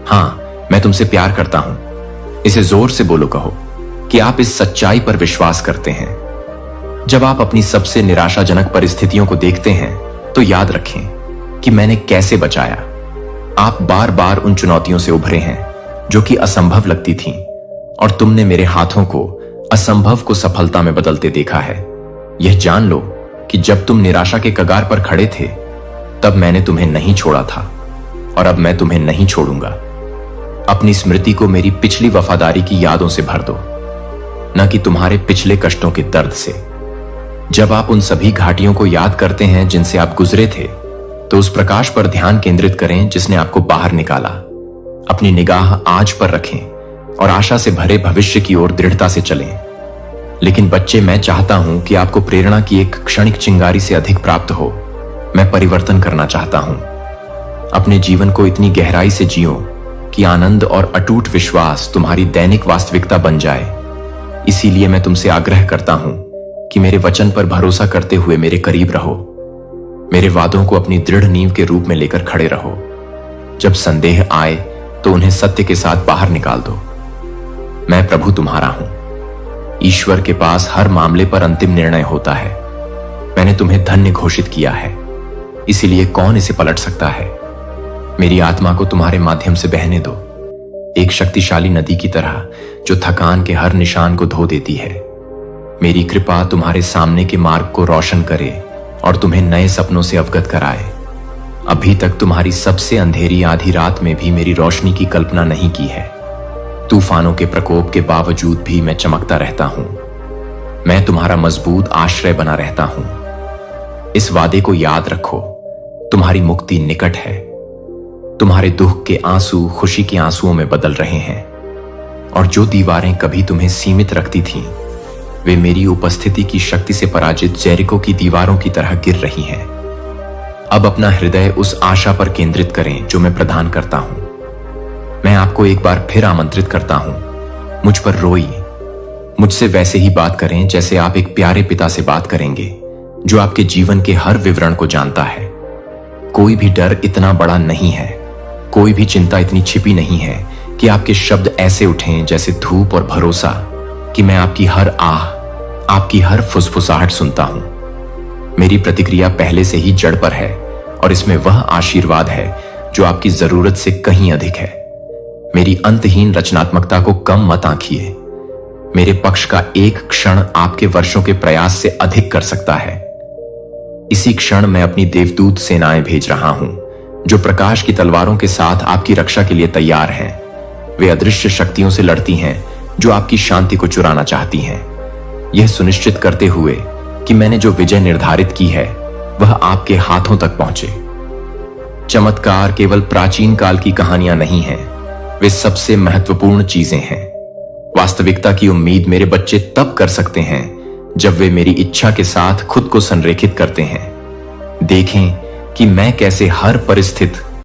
हां, मैं तुमसे प्यार करता हूं। इसे जोर से बोलो, कहो कि आप इस सच्चाई पर विश्वास करते हैं। जब आप अपनी सबसे निराशाजनक परिस्थितियों को देखते हैं तो याद रखें कि मैंने कैसे बचाया। आप बार बार उन चुनौतियों से उभरे हैं जो कि असंभव लगती थीं, और तुमने मेरे हाथों को असंभव को सफलता में बदलते देखा है। यह जान लो कि जब तुम निराशा के कगार पर खड़े थे तब मैंने तुम्हें नहीं छोड़ा था और अब मैं तुम्हें नहीं छोड़ूंगा। अपनी स्मृति को मेरी पिछली वफादारी की यादों से भर दो, न कि तुम्हारे पिछले कष्टों के दर्द से। जब आप उन सभी घाटियों को याद करते हैं जिनसे आप गुजरे थे, तो उस प्रकाश पर ध्यान केंद्रित करें जिसने आपको बाहर निकाला। अपनी निगाह आज पर रखें और आशा से भरे भविष्य की ओर दृढ़ता से चलें। लेकिन बच्चे, मैं चाहता हूं कि आपको प्रेरणा की एक क्षणिक चिंगारी से अधिक प्राप्त हो। मैं परिवर्तन करना चाहता हूं। अपने जीवन को इतनी गहराई से जियो कि आनंद और अटूट विश्वास तुम्हारी दैनिक वास्तविकता बन जाए। इसीलिए मैं तुमसे आग्रह करता हूं कि मेरे वचन पर भरोसा करते हुए मेरे करीब रहो। मेरे वादों को अपनी दृढ़ नींव के रूप में लेकर खड़े रहो। जब संदेह आए तो उन्हें सत्य के साथ बाहर निकाल दो। मैं प्रभु तुम्हारा हूं। ईश्वर के पास हर मामले पर अंतिम निर्णय होता है। मैंने तुम्हें धन्य घोषित किया है, इसीलिए कौन इसे पलट सकता है। मेरी आत्मा को तुम्हारे माध्यम से बहने दो, एक शक्तिशाली नदी की तरह जो थकान के हर निशान को धो देती है। मेरी कृपा तुम्हारे सामने के मार्ग को रोशन करे और तुम्हें नए सपनों से अवगत कराए। अभी तक तुम्हारी सबसे अंधेरी आधी रात में भी मेरी रोशनी की कल्पना नहीं की है। तूफानों के प्रकोप के बावजूद भी मैं चमकता रहता हूं। मैं तुम्हारा मजबूत आश्रय बना रहता हूं। इस वादे को याद रखो, तुम्हारी मुक्ति निकट है। तुम्हारे दुख के आंसू खुशी के आंसुओं में बदल रहे हैं, और जो दीवारें कभी तुम्हें सीमित रखती थीं, वे मेरी उपस्थिति की शक्ति से पराजित जेरिको की दीवारों की तरह गिर रही हैं। अब अपना हृदय उस आशा पर केंद्रित करें जो मैं प्रदान करता हूं। मैं आपको एक बार फिर आमंत्रित करता हूं, मुझ पर रोइए, मुझसे वैसे ही बात करें जैसे आप एक प्यारे पिता से बात करेंगे, जो आपके जीवन के हर विवरण को जानता है। कोई भी डर इतना बड़ा नहीं है, कोई भी चिंता इतनी छिपी नहीं है कि आपके शब्द ऐसे उठें जैसे धूप और भरोसा कि मैं आपकी हर आह, आपकी हर फुसफुसाहट सुनता हूं। मेरी प्रतिक्रिया पहले से ही जड़ पर है और इसमें वह आशीर्वाद है जो आपकी जरूरत से कहीं अधिक है। मेरी अंतहीन रचनात्मकता को कम मत आंकिए। मेरे पक्ष का एक क्षण आपके वर्षों के प्रयास से अधिक कर सकता है। इसी क्षण मैं अपनी देवदूत सेनाएं भेज रहा हूं, जो प्रकाश की तलवारों के साथ आपकी रक्षा के लिए तैयार हैं। वे अदृश्य शक्तियों से लड़ती हैं जो आपकी शांति को चुराना चाहती हैं, यह सुनिश्चित करते हुए कि मैंने जो विजय निर्धारित की है वह आपके हाथों तक पहुंचे। चमत्कार केवल प्राचीन काल की कहानियां नहीं हैं, वे सबसे महत्वपूर्ण चीजें हैं। वास्तविकता की उम्मीद मेरे बच्चे तब कर सकते हैं जब वे मेरी इच्छा के साथ खुद को संरेखित करते हैं। देखें कि मैं कैसे हर परिस्थिति